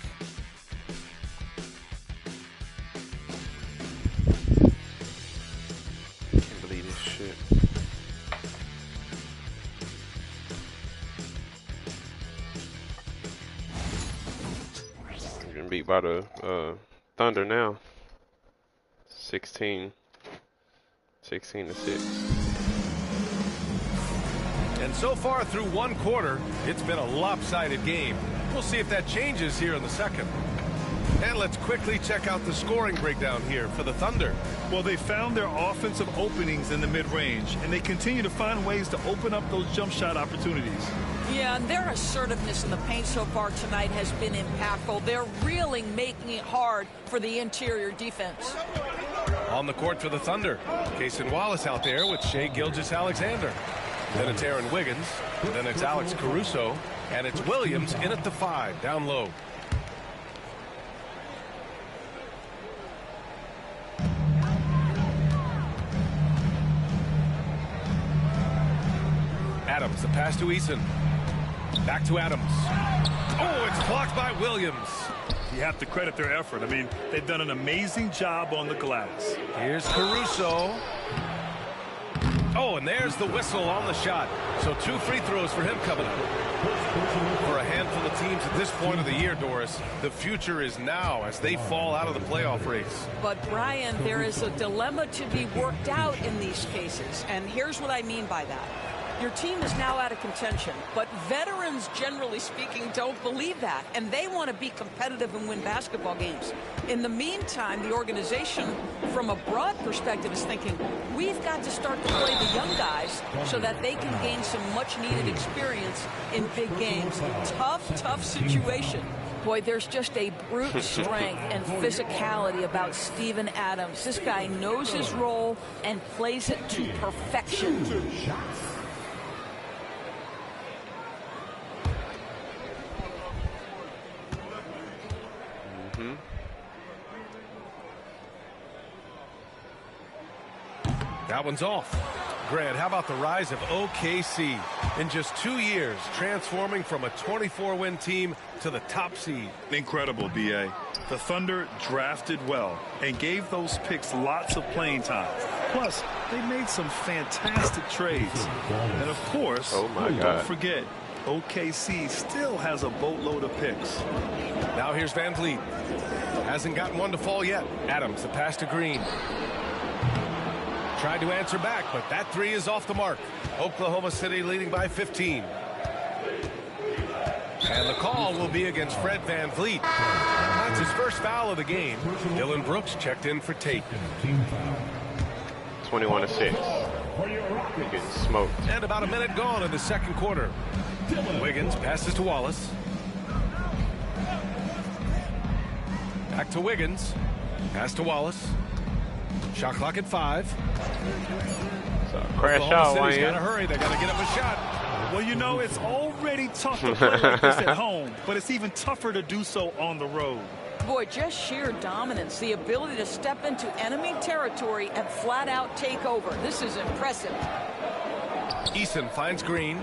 Can't believe this shit. I'm getting beat by the Thunder now. 16 to 6. And so far through one quarter, it's been a lopsided game. We'll see if that changes here in the second. And let's quickly check out the scoring breakdown here for the Thunder. Well, they found their offensive openings in the mid-range, and they continue to find ways to open up those jump shot opportunities. Yeah, and their assertiveness in the paint so far tonight has been impactful. They're really making it hard for the interior defense. On the court for the Thunder, Cason Wallace out there with Shai Gilgeous-Alexander. Then it's Aaron Wiggins. Then it's Alex Caruso. And it's Williams in at the 5, down low. Adams, the pass to Eason. Back to Adams. Oh, it's blocked by Williams. You have to credit their effort. I mean, they've done an amazing job on the glass. Here's Caruso. Oh, and there's the whistle on the shot. So 2 free throws for him coming up. For a handful of teams at this point of the year, Doris, the future is now as they fall out of the playoff race. But, Brian, there is a dilemma to be worked out in these cases, and here's what I mean by that. Your team is now out of contention, but veterans, generally speaking, don't believe that, and they want to be competitive and win basketball games. In the meantime, the organization, from a broad perspective, is thinking, we've got to start to play the young guys so that they can gain some much-needed experience in big games. Tough situation. Boy, there's just a brute strength and physicality about Steven Adams. This guy knows his role and plays it to perfection. That one's off. Grant, how about the rise of OKC? In just 2 years, transforming from a 24-win team to the top seed. Incredible, B.A. The Thunder drafted well and gave those picks lots of playing time. Plus, they made some fantastic trades. And, of course, don't forget, OKC still has a boatload of picks. Now here's Van Vliet. Hasn't gotten one to fall yet. Adams, the pass to Green. Tried to answer back, but that three is off the mark. Oklahoma City leading by 15. And the call will be against Fred Van Vliet. That's his first foul of the game. Dylan Brooks checked in for Tate. 21-6. You're getting smoked. And about a minute gone in the second quarter. Wiggins passes to Wallace. Back to Wiggins. Pass to Wallace. Shot clock at 5. So crash out, City's got to hurry. They got to get up a shot. Well, you know, it's already tough to play like this at home, but it's even tougher to do so on the road. Boy, just sheer dominance, the ability to step into enemy territory and flat out take over. This is impressive. Eason finds Green.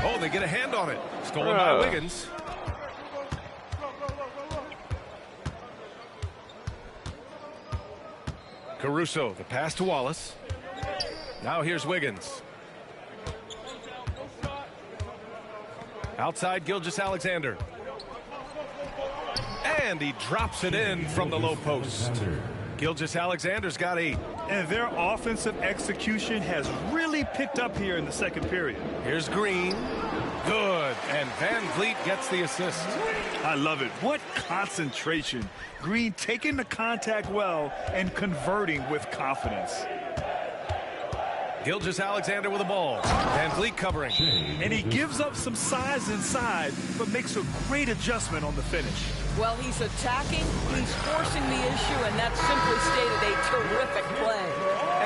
Oh, they get a hand on it. Stolen by Wiggins. Caruso, the pass to Wallace. Now here's Wiggins. Outside Gilgeous-Alexander. And he drops it in from the low post. Gilgeous-Alexander's got 8. And their offensive execution has really picked up here in the second period. Here's Green. Good. And Van Vliet gets the assist. I love it. What concentration. Green taking the contact well and converting with confidence. Gilgeous-Alexander with the ball. Van Vliet covering. And he gives up some size inside, but makes a great adjustment on the finish. Well, he's attacking, he's forcing the issue, and that's simply stated a terrific play.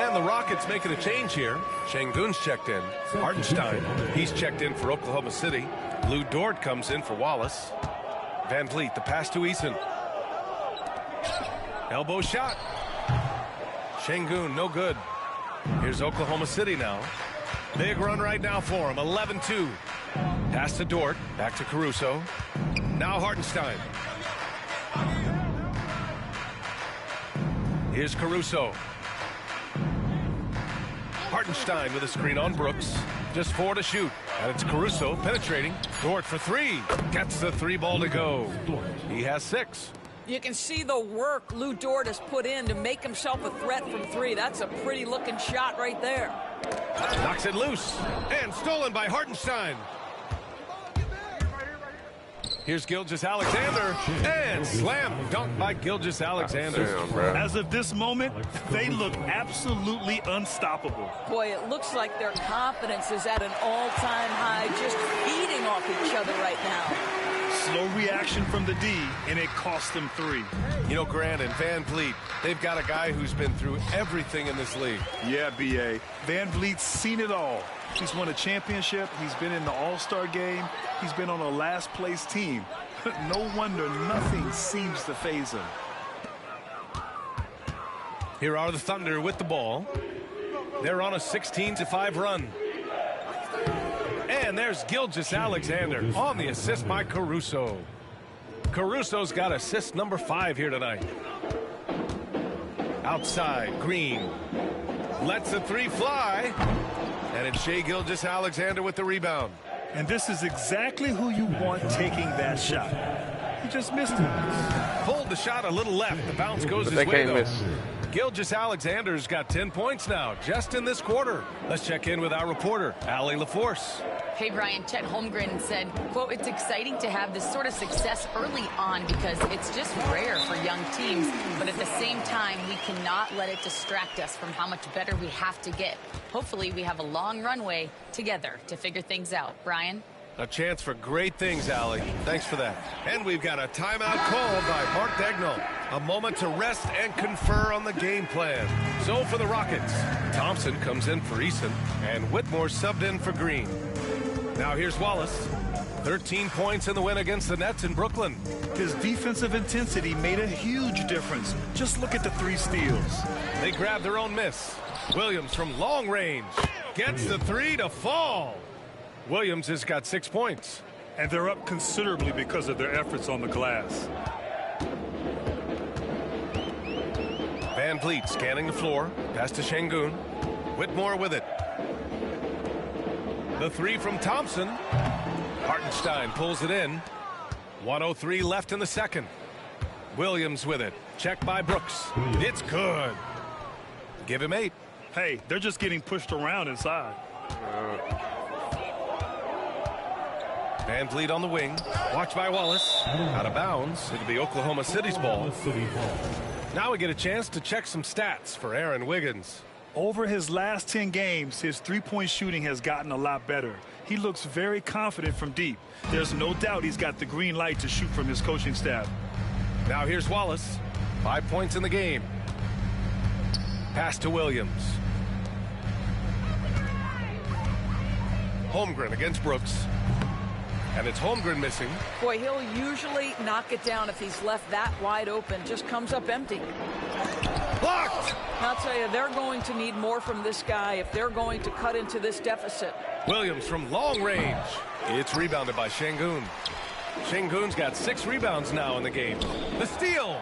And the Rockets making a change here. Şengün's checked in. Hartenstein, he's checked in for Oklahoma City. Lou Dort comes in for Wallace. Van Vliet, the pass to Eason. Elbow shot. Şengün, no good. Here's Oklahoma City now. Big run right now for him, 11-2. Pass to Dort, back to Caruso. Now Hartenstein. Here's Caruso. Hartenstein with a screen on Brooks. Just 4 to shoot. And it's Caruso penetrating. Dort for 3. Gets the 3 ball to go. He has 6. You can see the work Lou Dort has put in to make himself a threat from 3. That's a pretty looking shot right there. Knocks it loose. And stolen by Hartenstein. Here's Gilgeous-Alexander. And slam dunk by Gilgeous-Alexander. As of this moment, they look absolutely unstoppable. Boy, it looks like their confidence is at an all-time high, just feeding off each other right now. Slow reaction from the D, and it cost them 3. You know, Grant and Van Vliet, they've got a guy who's been through everything in this league. Yeah, B.A. Van Vliet's seen it all. He's won a championship. He's been in the All-Star game. He's been on a last-place team. No wonder nothing seems to faze him. Here are the Thunder with the ball. They're on a 16-5 run. And there's Gilgeous-Alexander on the assist by Caruso. Caruso's got assist number 5 here tonight. Outside, Green lets the 3 fly. And it's Shai Gilgeous-Alexander with the rebound. And this is exactly who you want taking that shot. He just missed it. Pulled the shot a little left. The bounce goes his way, though. Gilgeous-Alexander's got 10 points now, just in this quarter. Let's check in with our reporter, Allie LaForce. Hey, Brian, Chet Holmgren said, quote, "It's exciting to have this sort of success early on because it's just rare for young teams. But at the same time, we cannot let it distract us from how much better we have to get. Hopefully, we have a long runway together to figure things out." Brian? A chance for great things, Allie. Thanks for that. And we've got a timeout called by Mark Dagnall. A moment to rest and confer on the game plan. So for the Rockets, Thompson comes in for Eason, and Whitmore subbed in for Green. Now here's Wallace. 13 points in the win against the Nets in Brooklyn. His defensive intensity made a huge difference. Just look at the 3 steals. They grab their own miss. Williams from long range gets the 3 to fall. Williams has got 6 points. And they're up considerably because of their efforts on the glass. Van Vliet scanning the floor. Pass to Şengün. Whitmore with it. The 3 from Thompson. Hartenstein pulls it in. 1:03 left in the second. Williams with it. Check by Brooks. It's good. Give him 8. Hey, they're just getting pushed around inside. Van Vliet on the wing. Watched by Wallace. Out of bounds. It'll be Oklahoma City's ball. Now we get a chance to check some stats for Aaron Wiggins. Over his last 10 games, his three-point shooting has gotten a lot better. He looks very confident from deep. There's no doubt he's got the green light to shoot from his coaching staff. Now here's Wallace. 5 points in the game. Pass to Williams. Holmgren against Brooks. And it's Holmgren missing. Boy, he'll usually knock it down if he's left that wide open. Just comes up empty. Blocked! I'll tell you, they're going to need more from this guy if they're going to cut into this deficit. Williams from long range. It's rebounded by Şengün. Şengün's got 6 rebounds now in the game. The steal.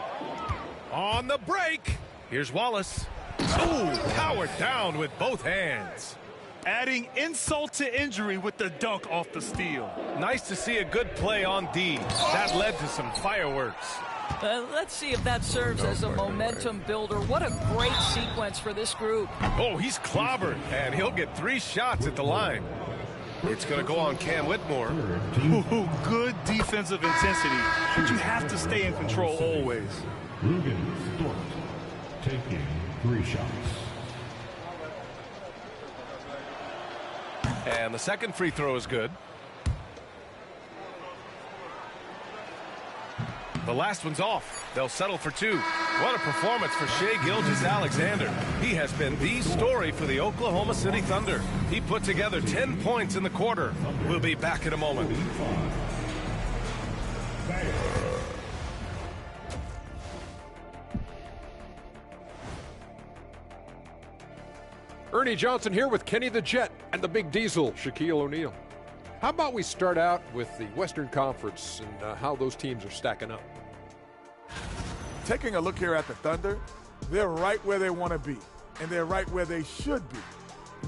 On the break. Here's Wallace. Ooh, powered down with both hands. Adding insult to injury with the dunk off the steal. Nice to see a good play on D. That led to some fireworks. Let's see if that serves as a momentum builder. What a great sequence for this group. Oh, he's clobbered, and he'll get 3 shots at the line. It's going to go on Cam Whitmore. Ooh, good defensive intensity, but you have to stay in control always. Rugen Stort taking 3 shots. And the second free throw is good. The last one's off. They'll settle for 2. What a performance for Shai Gilgeous-Alexander. He has been the story for the Oklahoma City Thunder. He put together 10 points in the quarter. We'll be back in a moment. Ernie Johnson here with Kenny the Jet and the Big Diesel, Shaquille O'Neal. How about we start out with the Western Conference and how those teams are stacking up? Taking a look here at the Thunder, they're right where they want to be, and they're right where they should be.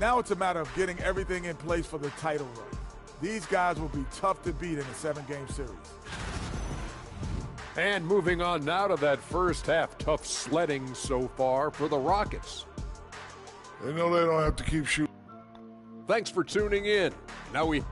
Now it's a matter of getting everything in place for the title run. These guys will be tough to beat in a 7-game series. And moving on now to that first half, tough sledding so far for the Rockets. They know they don't have to keep shooting. Thanks for tuning in. Now we...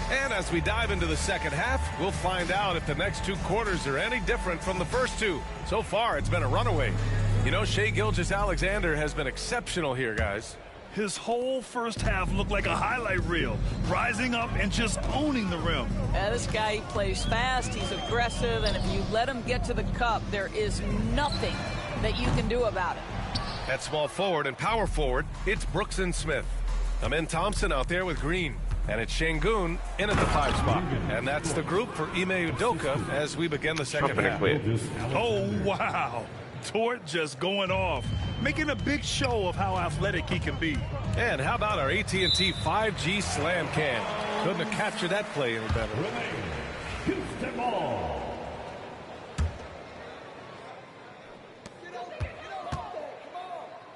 And as we dive into the second half, we'll find out if the next 2 quarters are any different from the first 2. So far, it's been a runaway. You know, Shai Gilgeous-Alexander has been exceptional here, guys. His whole first half looked like a highlight reel, rising up and just owning the rim. This guy, he plays fast, he's aggressive, and if you let him get to the cup, there is nothing that you can do about it. At small forward and power forward, it's Brooks and Smith. Amin Thompson out there with Green. And it's Şengün in at the 5 spot. And that's the group for Ime Udoka as we begin the second half. Oh, wow. Tort just going off, making a big show of how athletic he can be. And how about our AT&T 5G slam cam? Couldn't have captured that play any better. Houston ball.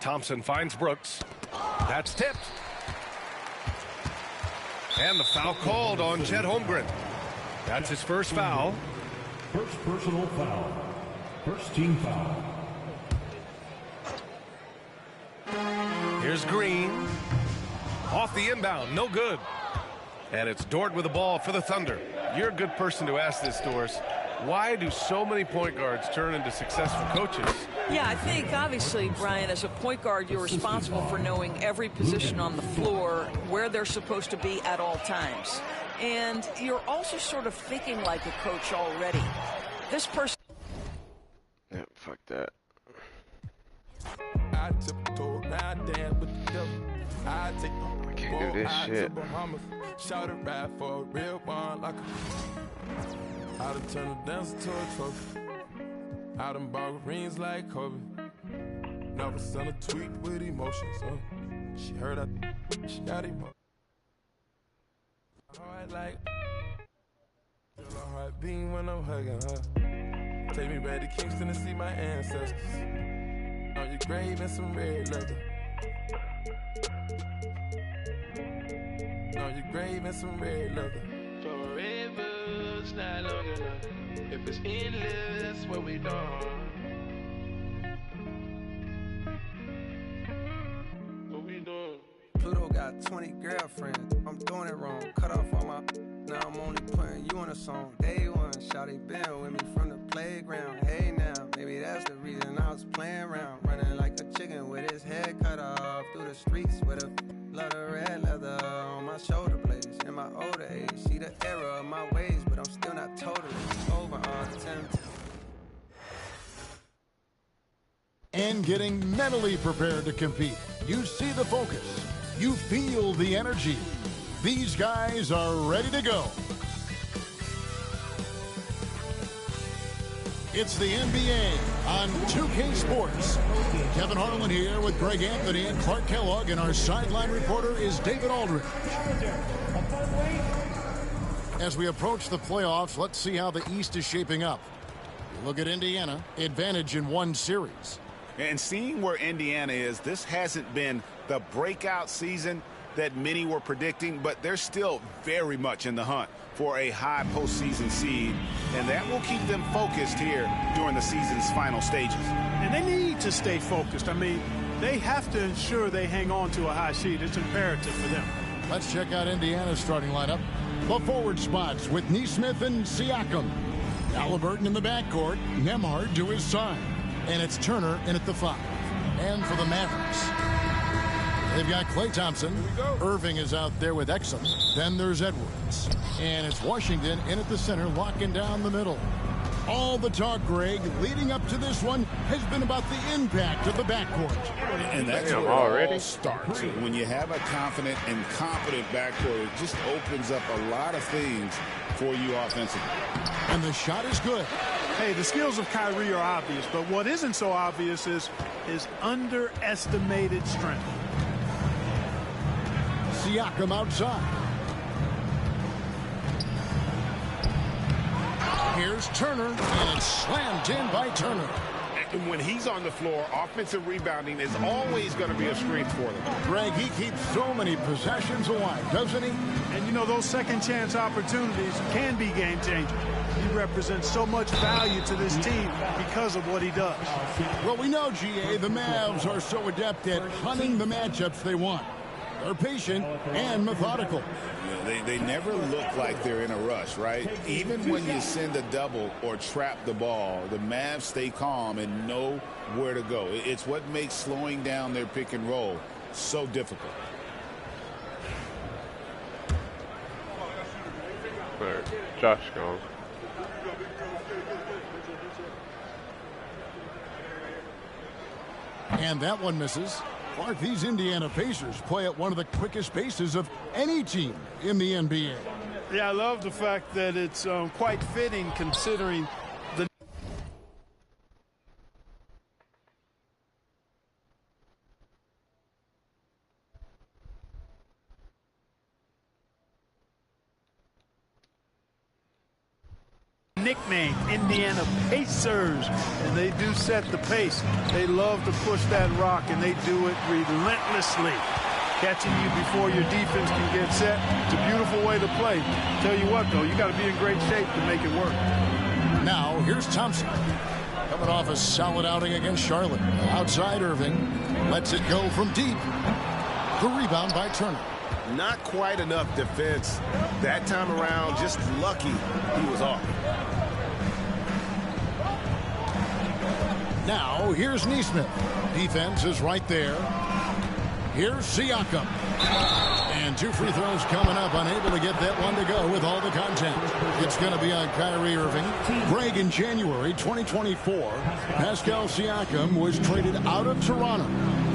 Thompson finds Brooks. That's tipped. And the foul called on Chet Holmgren. That's his first foul. First personal foul. First team foul. Here's Green. Off the inbound, no good. And it's Dort with the ball for the Thunder. You're a good person to ask this, Doris. Why do so many point guards turn into successful coaches? Yeah, I think obviously, Brian, as a point guard, you're responsible for knowing every position on the floor, where they're supposed to be at all times. And you're also sort of thinking like a coach already. This person... Yeah, fuck that. I tiptoe around there with the devil. I take I can't do this shit. Shout it right for a real one like a... I done turn a dancer to a trophy. I done bought rings like Kobe. Never sent a tweet with emotions. She heard she got emotions. Heart like feel a heart beating when I'm hugging her. Take me back to Kingston to see my ancestors. On your grave and some red leather. On your grave and some red leather. Forever's not long enough. If it's endless, what we done? What we doing? Pluto got 20 girlfriends. I'm doing it wrong. Cut off all my. Now I'm only putting you on a song. Day one, shawty been with me from the playground. Hey now, maybe that's the reason I was playing around. Running like a chicken with his head cut off. Through the streets with a lot of red leather on my shoulder blades. In my older age, see the error of my ways, but I'm still not totally over on attempt. And getting mentally prepared to compete. You see the focus. You feel the energy. These guys are ready to go. It's the NBA on 2K Sports. Kevin Harlan here with Greg Anthony and Clark Kellogg, and our sideline reporter is David Aldridge. As we approach the playoffs, let's see how the East is shaping up. You look at Indiana, advantage in one series. And seeing where Indiana is, this hasn't been the breakout season that many were predicting, but they're still very much in the hunt for a high postseason seed, and that will keep them focused here during the season's final stages. And they need to stay focused. I mean, they have to ensure they hang on to a high seed. It's imperative for them. Let's check out Indiana's starting lineup. The forward spots with Neesmith and Siakam. Halliburton in the backcourt, Nembhard to his side. And it's Turner in at the 5. And for the Mavericks, they've got Klay Thompson. Irving is out there with Exum. Then there's Edwards. And it's Washington in at the center, locking down the middle. All the talk, Greg, leading up to this one has been about the impact of the backcourt. And that's where it all starts. When you have a confident and competent backcourt, it just opens up a lot of things for you offensively. And the shot is good. Hey, the skills of Kyrie are obvious, but what isn't so obvious is his underestimated strength. Siakam outside. Here's Turner, and it's slammed in by Turner. And when he's on the floor, offensive rebounding is always going to be a strength for them. Greg, he keeps so many possessions alive, doesn't he? And you know, those second chance opportunities can be game changers. He represents so much value to this team because of what he does. Well, we know, GA, the Mavs are so adept at hunting the matchups they want. They're patient and methodical. They never look like they're in a rush, right? Even when you send a double or trap the ball, the Mavs stay calm and know where to go. It's what makes slowing down their pick and roll so difficult. Josh gone. And that one misses. Clark, these Indiana Pacers play at one of the quickest paces of any team in the NBA. Yeah, I love the fact that it's quite fitting considering the... nickname, Indiana Pacers, and they do set the pace. They love to push that rock, and they do it relentlessly. Catching you before your defense can get set. It's a beautiful way to play. Tell you what, though, you got to be in great shape to make it work. Now, here's Thompson. Coming off a solid outing against Charlotte. Outside Irving. Lets it go from deep. The rebound by Turner. Not quite enough defense that time around. Just lucky he was off. Now, here's Neesmith. Defense is right there. Here's Siakam. And 2 free throws coming up. Unable to get that one to go with all the contact. It's going to be on Kyrie Irving. Greg, in January 2024, Pascal Siakam was traded out of Toronto.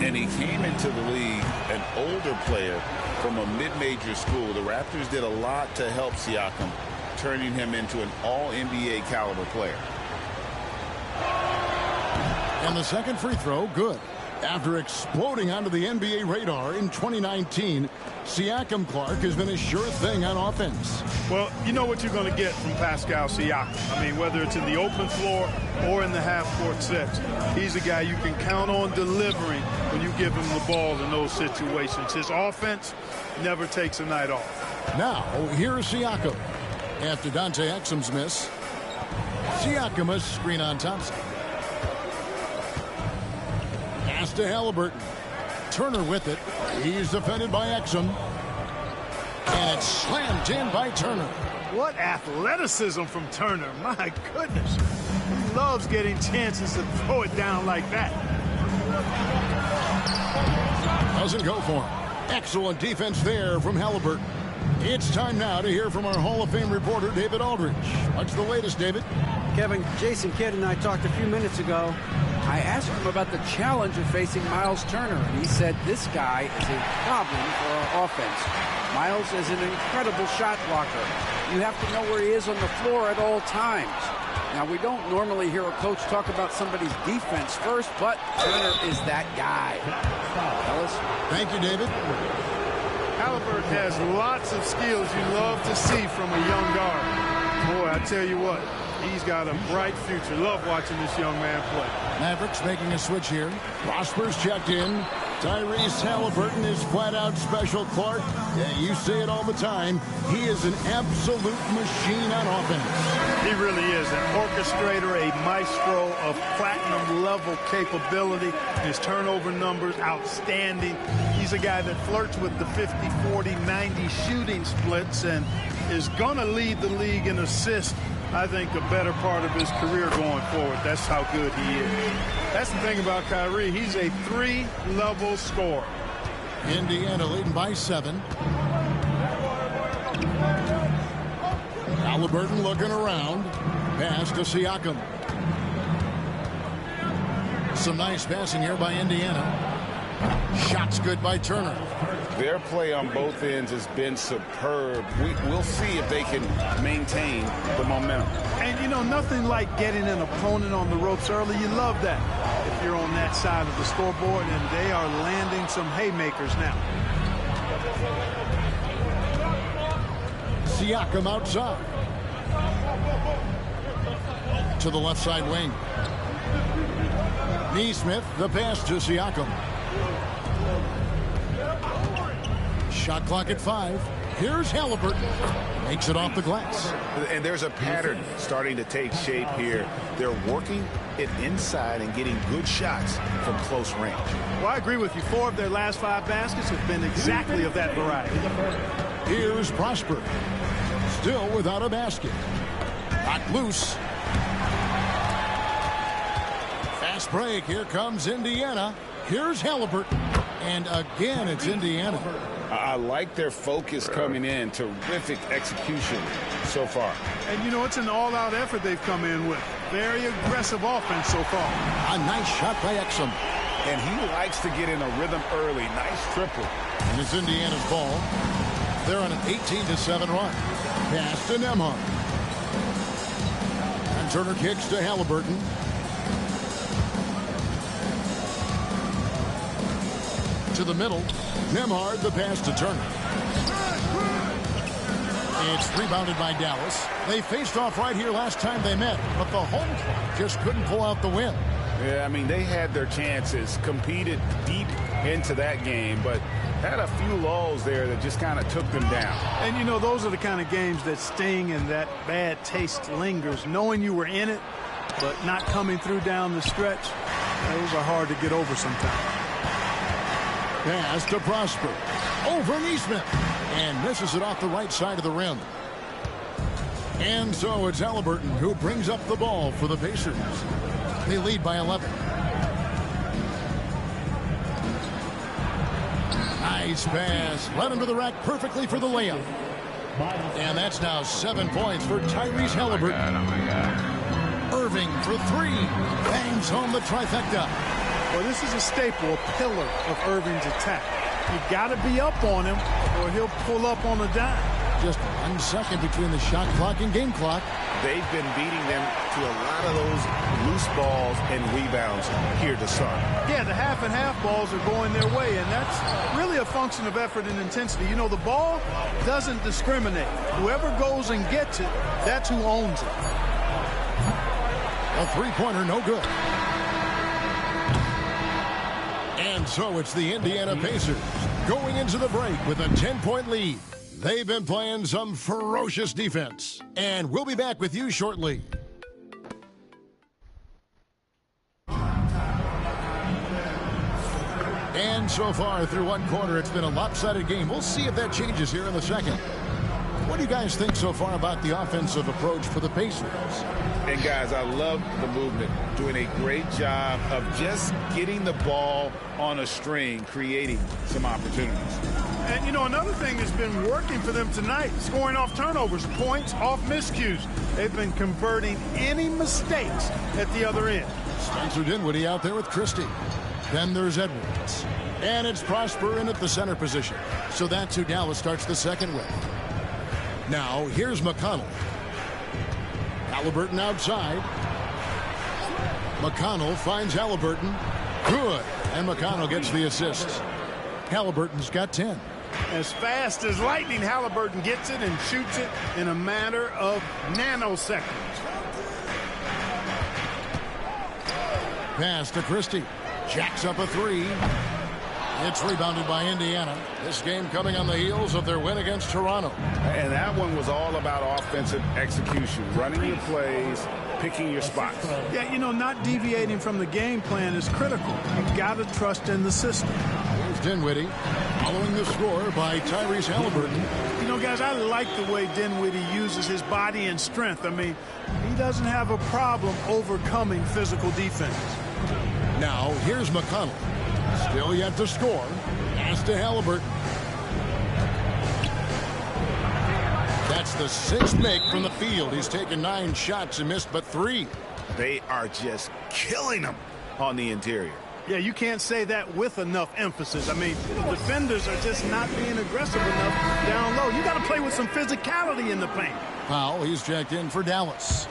And he came into the league an older player from a mid-major school. The Raptors did a lot to help Siakam, turning him into an all-NBA caliber player. And the second free throw, good. After exploding onto the NBA radar in 2019, Siakam Clark has been a sure thing on offense. Well, you know what you're going to get from Pascal Siakam. I mean, whether it's in the open floor or in the half-court sets, he's a guy you can count on delivering when you give him the ball in those situations. His offense never takes a night off. Now, here's Siakam. After Dante Exum's miss, Siakam a screen on Thompson. Pass to Halliburton. Turner with it. He's defended by Exum. And it's slammed in by Turner. What athleticism from Turner. My goodness. He loves getting chances to throw it down like that. Doesn't go for him. Excellent defense there from Halliburton. It's time now to hear from our Hall of Fame reporter, David Aldridge. What's the latest, David? Kevin, Jason Kidd and I talked a few minutes ago. I asked him about the challenge of facing Miles Turner, and he said this guy is a problem for our offense. Miles is an incredible shot blocker. You have to know where he is on the floor at all times. Now, we don't normally hear a coach talk about somebody's defense first, but Turner is that guy. Ellis? Thank you, David. Halliburton has lots of skills you love to see from a young guard. Boy, I tell you what, he's got a bright future. Love watching this young man play. Mavericks making a switch here. Prosper's checked in. Tyrese Halliburton is flat out special, Clark. Yeah, you say it all the time. He is an absolute machine on offense. He really is an orchestrator, a maestro of platinum-level capability. His turnover numbers, outstanding. He's a guy that flirts with the 50, 40, 90 shooting splits and is going to lead the league in assists, I think, a better part of his career going forward. That's how good he is. That's the thing about Kyrie. He's a 3-level scorer. Indiana leading by 7. Halliburton looking around. Pass to Siakam. Some nice passing here by Indiana. Shots good by Turner. Their play on both ends has been superb. We'll see if they can maintain the momentum. And, you know, nothing like getting an opponent on the ropes early. You love that if you're on that side of the scoreboard, and they are landing some haymakers now. Siakam outside. To the left side wing. Neesmith, the pass to Siakam. Shot clock at 5. Here's Halliburton. Makes it off the glass. And there's a pattern starting to take shape here. They're working it inside and getting good shots from close range. Well, I agree with you. 4 of their last 5 baskets have been exactly of that variety. Here's Prosper. Still without a basket. Knocked loose. Fast break. Here comes Indiana. Here's Halliburton. And again, it's Indiana. I like their focus coming in. Terrific execution so far. And, you know, it's an all-out effort they've come in with. Very aggressive offense so far. A nice shot by Exum. And he likes to get in a rhythm early. Nice triple. And it's Indiana's ball. They're on an 18-7 run. Pass to Nembhard. And Turner kicks to Halliburton. To the middle. Nembhard, the pass to Turner. It's rebounded by Dallas. They faced off right here last time they met, but the home club just couldn't pull out the win. Yeah, I mean, they had their chances, competed deep into that game, but had a few lulls there that just kind of took them down. And, you know, those are the kind of games that sting and that bad taste lingers. Knowing you were in it, but not coming through down the stretch, those are hard to get over sometimes. Pass to Prosper. Over Neesmith. And misses it off the right side of the rim. And so it's Halliburton who brings up the ball for the Pacers. They lead by 11. Nice pass. Led him to the rack perfectly for the layup. And that's now 7 points for Tyrese Halliburton. Oh my God. Irving for 3. Bangs home the trifecta. Well, this is a staple, a pillar of Irving's attack. You got to be up on him or he'll pull up on a dime. Just 1 second between the shot clock and game clock. They've been beating them to a lot of those loose balls and rebounds here to start. Yeah, the half and half balls are going their way, and that's really a function of effort and intensity. You know, the ball doesn't discriminate. Whoever goes and gets it, that's who owns it. A three-pointer, no good. And so it's the Indiana Pacers going into the break with a 10-point lead. They've been playing some ferocious defense. And we'll be back with you shortly. And so far through one quarter, it's been a lopsided game. We'll see if that changes here in the second. What do you guys think so far about the offensive approach for the Pacers? And guys, I love the movement. Doing a great job of just getting the ball on a string, creating some opportunities. And, you know, another thing that's been working for them tonight, scoring off turnovers, points off miscues. They've been converting any mistakes at the other end. Spencer Dinwiddie out there with Christie. Then there's Edwards. And it's Prosper in at the center position. So that's who Dallas starts the second with. Now, here's McConnell. Halliburton outside. McConnell finds Halliburton. Good. And McConnell gets the assist. Halliburton's got 10. As fast as lightning, Halliburton gets it and shoots it in a matter of nanoseconds. Pass to Christie. Jacks up a 3. It's rebounded by Indiana. This game coming on the heels of their win against Toronto. And that one was all about offensive execution, running your plays, picking your spots. Yeah, you know, not deviating from the game plan is critical. You've got to trust in the system. Here's Dinwiddie following the score by Tyrese Halliburton. You know, guys, I like the way Dinwiddie uses his body and strength. I mean, he doesn't have a problem overcoming physical defense. Now, here's McConnell. Still yet to score. Pass to Halliburton. That's the 6th make from the field. He's taken 9 shots and missed but 3. They are just killing them on the interior. Yeah, you can't say that with enough emphasis. I mean, defenders are just not being aggressive enough down low. You got to play with some physicality in the paint. Powell, he's checked in for Dallas,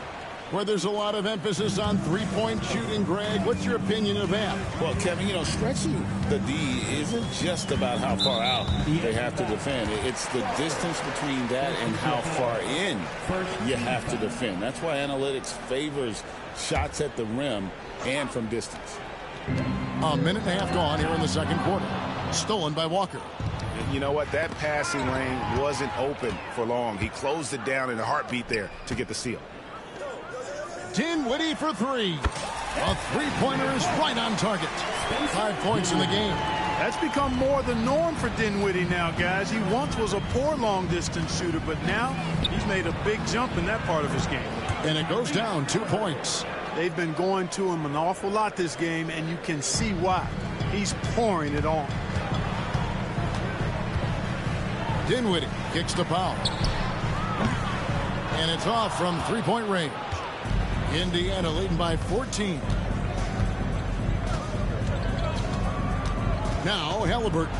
where there's a lot of emphasis on three-point shooting. Greg, what's your opinion of that? Well, Kevin, you know, stretching the D isn't just about how far out they have to defend. It's the distance between that and how far in you have to defend. That's why analytics favors shots at the rim and from distance. A minute and a half gone here in the second quarter. Stolen by Walker. You know what? That passing lane wasn't open for long. He closed it down in a heartbeat there to get the steal. Dinwiddie for 3. A three-pointer is right on target. 5 points in the game. That's become more the norm for Dinwiddie now, guys. He once was a poor long-distance shooter, but now he's made a big jump in that part of his game. And it goes down 2 points. They've been going to him an awful lot this game, and you can see why. He's pouring it on. Dinwiddie kicks to Powell. And it's off from three-point range. Indiana leading by 14. Now Halliburton.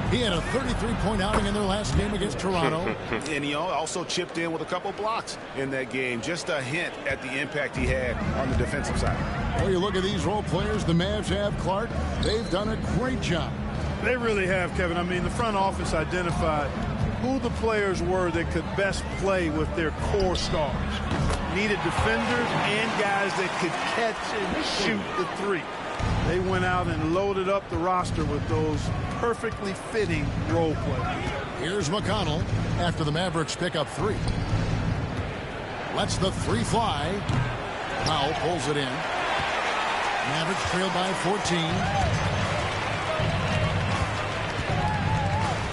He had a 33-point outing in their last game against Toronto. And he also chipped in with a couple blocks in that game. Just a hint at the impact he had on the defensive side. Well, you look at these role players the Mavs have, Clark. They've done a great job. They really have, Kevin. I mean, the front office identified who the players were that could best play with their core stars. Needed defenders and guys that could catch and shoot the three. They went out and loaded up the roster with those perfectly fitting role players. Here's McConnell after the Mavericks pick up 3. Lets the 3 fly. Powell pulls it in. Mavericks trail by 14.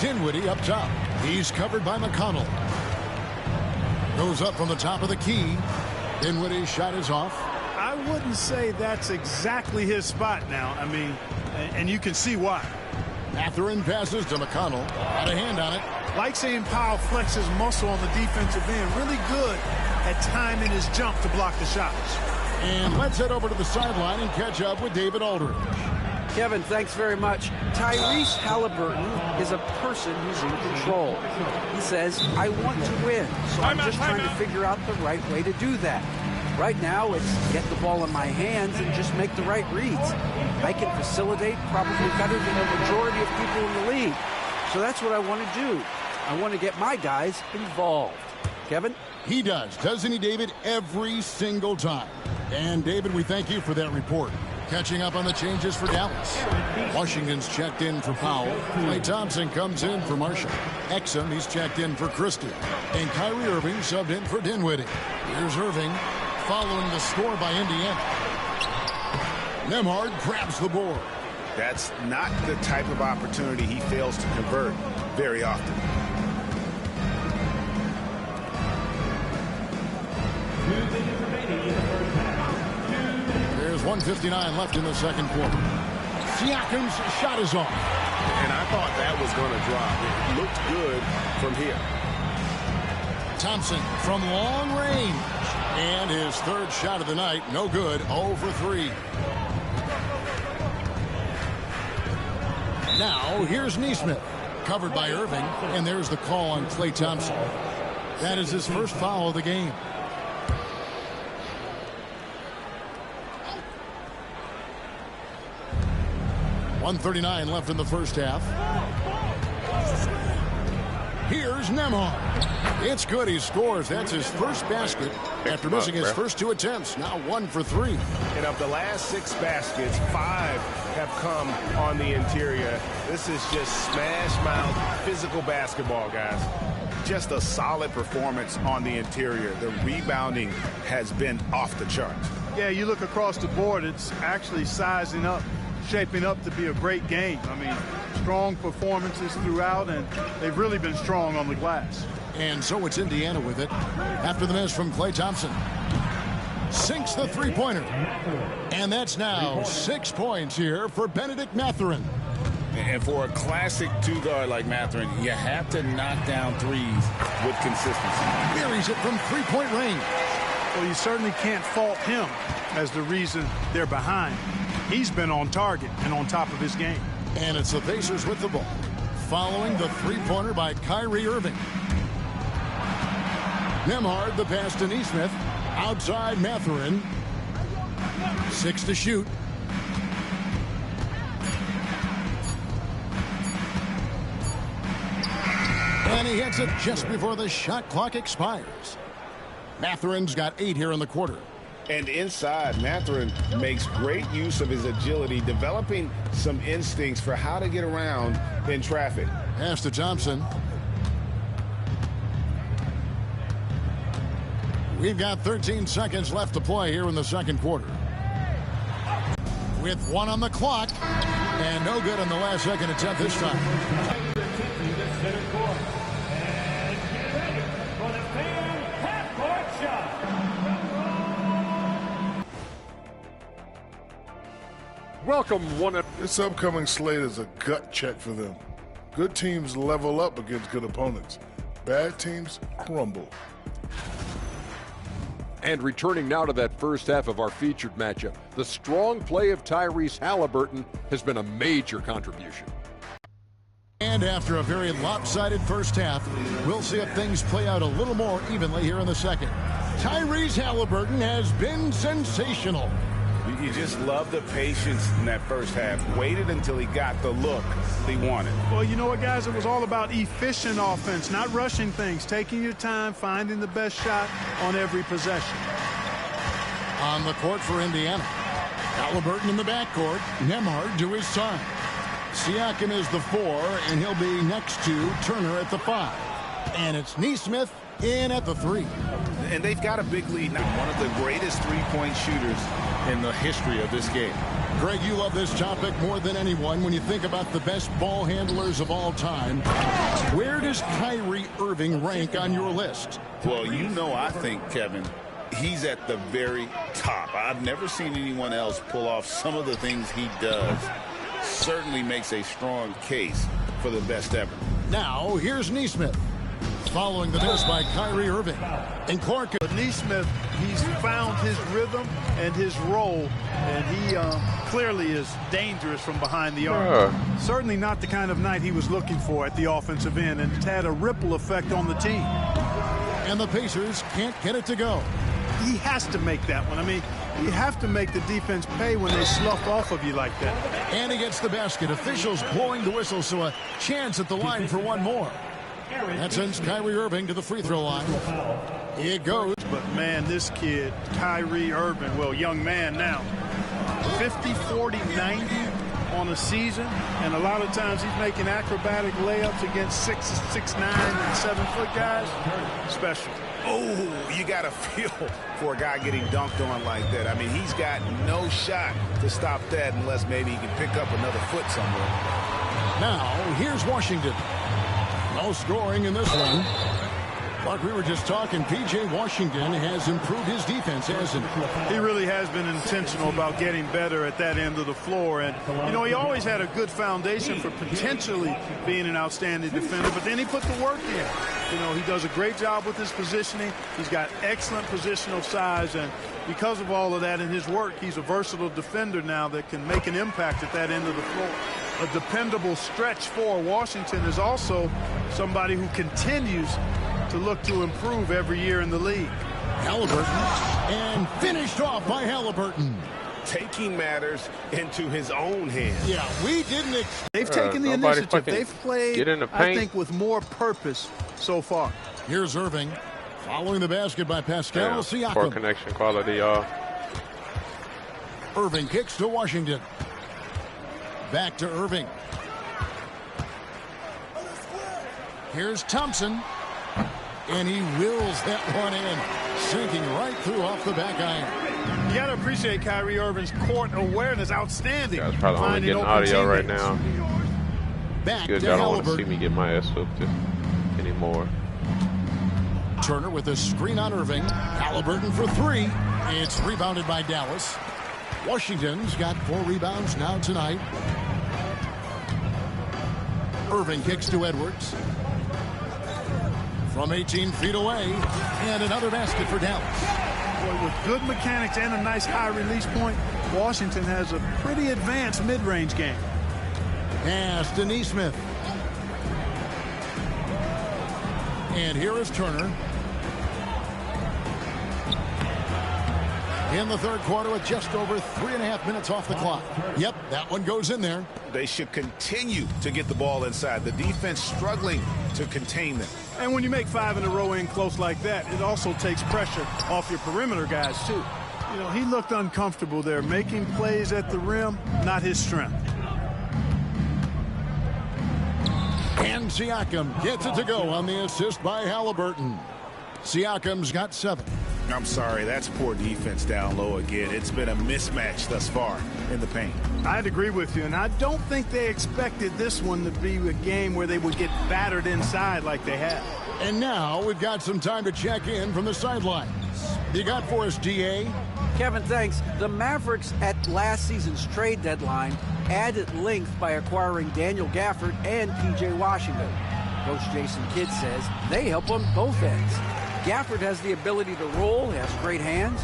Dinwiddie up top. He's covered by McConnell. Goes up from the top of the key. Dinwiddie's shot is off. I wouldn't say that's exactly his spot now. I mean, and you can see why. Mathurin passes to McConnell. Got a hand on it. Like seeing Powell flex his muscle on the defensive end. Really good at timing his jump to block the shots. And let's head over to the sideline and catch up with David Aldridge. Kevin, thanks very much. Tyrese Halliburton is a person who's in control. He says, I want to win, so I'm just trying to figure out the right way to do that. Right now, it's get the ball in my hands and just make the right reads. I can facilitate probably better than the majority of people in the league. So that's what I want to do. I want to get my guys involved. Kevin? He does, doesn't he, David? Every single time. And, David, we thank you for that report. Catching up on the changes for Dallas. Washington's checked in for Powell. Klay Thompson comes in for Marshall. Exum, he's checked in for Christie. And Kyrie Irving subbed in for Dinwiddie. Here's Irving following the score by Indiana. Nembhard grabs the board. That's not the type of opportunity he fails to convert very often. There's 1:59 left in the second quarter. Siakam's shot is off. And I thought that was going to drop. It looked good from here. Thompson from long range. And his third shot of the night, no good, 0 for 3. Now, here's Nesmith, covered by Irving, and there's the call on Klay Thompson. That is his first foul of the game. .139 left in the first half. Here's Nembhard. It's good. He scores. That's his first basket after missing his first 2 attempts. Now 1 for 3. And of the last 6 baskets, 5 have come on the interior. This is just smash mouth physical basketball, guys. Just a solid performance on the interior. The rebounding has been off the charts. Yeah, you look across the board, it's actually sizing up, shaping up to be a great game. I mean, strong performances throughout, and they've really been strong on the glass. And so it's Indiana with it after the miss from Klay Thompson. Sinks the three-pointer. And that's now 6 points here for Benedict Mathurin. And for a classic 2-guard like Mathurin, you have to knock down threes with consistency. Buries it from three-point range. Well, you certainly can't fault him as the reason they're behind. He's been on target and on top of his game. And it's the Pacers with the ball, following the three-pointer by Kyrie Irving. Nembhard, the pass to Nesmith. Outside Mathurin. 6 to shoot. And he hits it just before the shot clock expires. Mathurin's got 8 here in the quarter. And inside, Mathurin makes great use of his agility, developing some instincts for how to get around in traffic. Pass to Thompson. We've got 13 seconds left to play here in the second quarter. With 1 on the clock, and no good on the last second attempt this time. Welcome, This upcoming slate is a gut check for them. Good teams level up against good opponents. Bad teams crumble. And returning now to that first half of our featured matchup, the strong play of Tyrese Halliburton has been a major contribution. And after a very lopsided first half, we'll see if things play out a little more evenly here in the second. Tyrese Halliburton has been sensational. You just love the patience in that first half. Waited until he got the look he wanted. Well, you know what, guys? It was all about efficient offense, not rushing things, taking your time, finding the best shot on every possession. On the court for Indiana, Halliburton in the backcourt, Nembhard to his side. Siakam is the 4, and he'll be next to Turner at the 5. And it's Nesmith in at the 3. And they've got a big lead now. One of the greatest three-point shooters in the history of this game. Greg, you love this topic more than anyone. When you think about the best ball handlers of all time, where does Kyrie Irving rank on your list? Well, you know, I think, Kevin, he's at the very top. I've never seen anyone else pull off some of the things he does. Certainly makes a strong case for the best ever. Now, here's Nesmith. Following the miss by Kyrie Irving. And Clark. Nesmith, he's found his rhythm and his role, and he clearly is dangerous from behind the arc. Certainly not the kind of night he was looking for at the offensive end, and it's had a ripple effect on the team. And the Pacers can't get it to go. He has to make that one. I mean, you have to make the defense pay when they slough off of you like that. And he gets the basket. Officials blowing the whistle, so a chance at the line for one more. That sends Kyrie Irving to the free throw line. It goes. But, man, this kid, Kyrie Irving, well, young man now, 50, 40, 90 on a season, and a lot of times he's making acrobatic layups against 6'9" and 7-foot guys. Special. Oh, you got to feel for a guy getting dunked on like that. I mean, he's got no shot to stop that unless maybe he can pick up another foot somewhere. Now, here's Washington. No scoring in this one. Like we were just talking, P.J. Washington has improved his defense, hasn't he? He really has been intentional about getting better at that end of the floor. And, you know, he always had a good foundation for potentially being an outstanding defender, but then he put the work in. You know, he does a great job with his positioning. He's got excellent positional size, and because of all of that in his work, he's a versatile defender now that can make an impact at that end of the floor. A dependable stretch for Washington is also somebody who continues to look to improve every year in the league. Halliburton, and finished off by Halliburton. Taking matters into his own hands. Yeah, we didn't. They've taken the initiative. They've played, I think, with more purpose so far. Here's Irving, following the basket by Pascal Siakam. Poor connection quality, y'all. Irving kicks to Washington. Back to Irving. Here's Thompson. And he wills that one in, sinking right through off the back iron. You got to appreciate Kyrie Irving's court awareness, outstanding. Guys probably only getting audio right now. Back good, to y'all don't want to see Halliburton. me get my ass whooped anymore. Turner with a screen on Irving. Halliburton for 3. It's rebounded by Dallas. Washington's got 4 rebounds now tonight. Irving kicks to Edwards. From 18 feet away, and another basket for Dallas. Boy, with good mechanics and a nice high release point, Washington has a pretty advanced mid-range game. Pass to Nesmith. And here is Turner. In the third quarter with just over 3.5 minutes off the clock. Yep, that one goes in there. They should continue to get the ball inside. The defense struggling to contain them. And when you make 5 in a row in close like that, it also takes pressure off your perimeter guys, too. You know, he looked uncomfortable there. Making plays at the rim, not his strength. And Siakam gets it to go on the assist by Halliburton. Siakam's got 7. I'm sorry, that's poor defense down low again. It's been a mismatch thus far in the paint. I'd agree with you, and I don't think they expected this one to be a game where they would get battered inside like they have. And now we've got some time to check in from the sidelines. You got for us, DA? Kevin, thanks. The Mavericks at last season's trade deadline added length by acquiring Daniel Gafford and P.J. Washington. Coach Jason Kidd says they help on both ends. Gafford has the ability to roll, has great hands.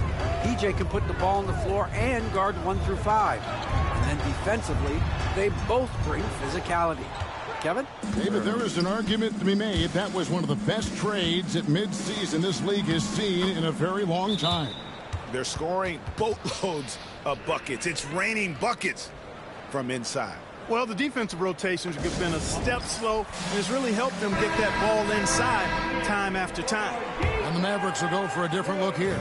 PJ can put the ball on the floor and guard 1 through 5. And then defensively, they both bring physicality. Kevin? David, there is an argument to be made. That was one of the best trades at midseason this league has seen in a very long time. They're scoring boatloads of buckets. It's raining buckets from inside. Well, the defensive rotations have been a step slow, and it's really helped them get that ball inside time after time. And the Mavericks will go for a different look here.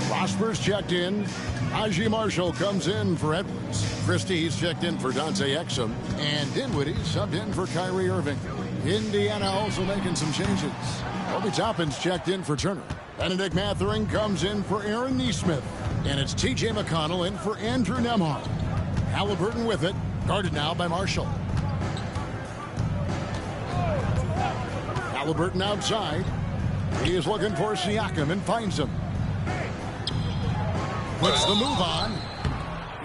Prosper's checked in. Najee Marshall comes in for Edwards. Christie's checked in for Dante Exum. And Dinwiddie subbed in for Kyrie Irving. Indiana also making some changes. Obi Toppin's checked in for Turner. Benedict Mathurin comes in for Aaron Nesmith. And it's T.J. McConnell in for Andrew Nembhard. Halliburton with it. Guarded now by Marshall. Halliburton outside. He is looking for Siakam and finds him. Puts the move on.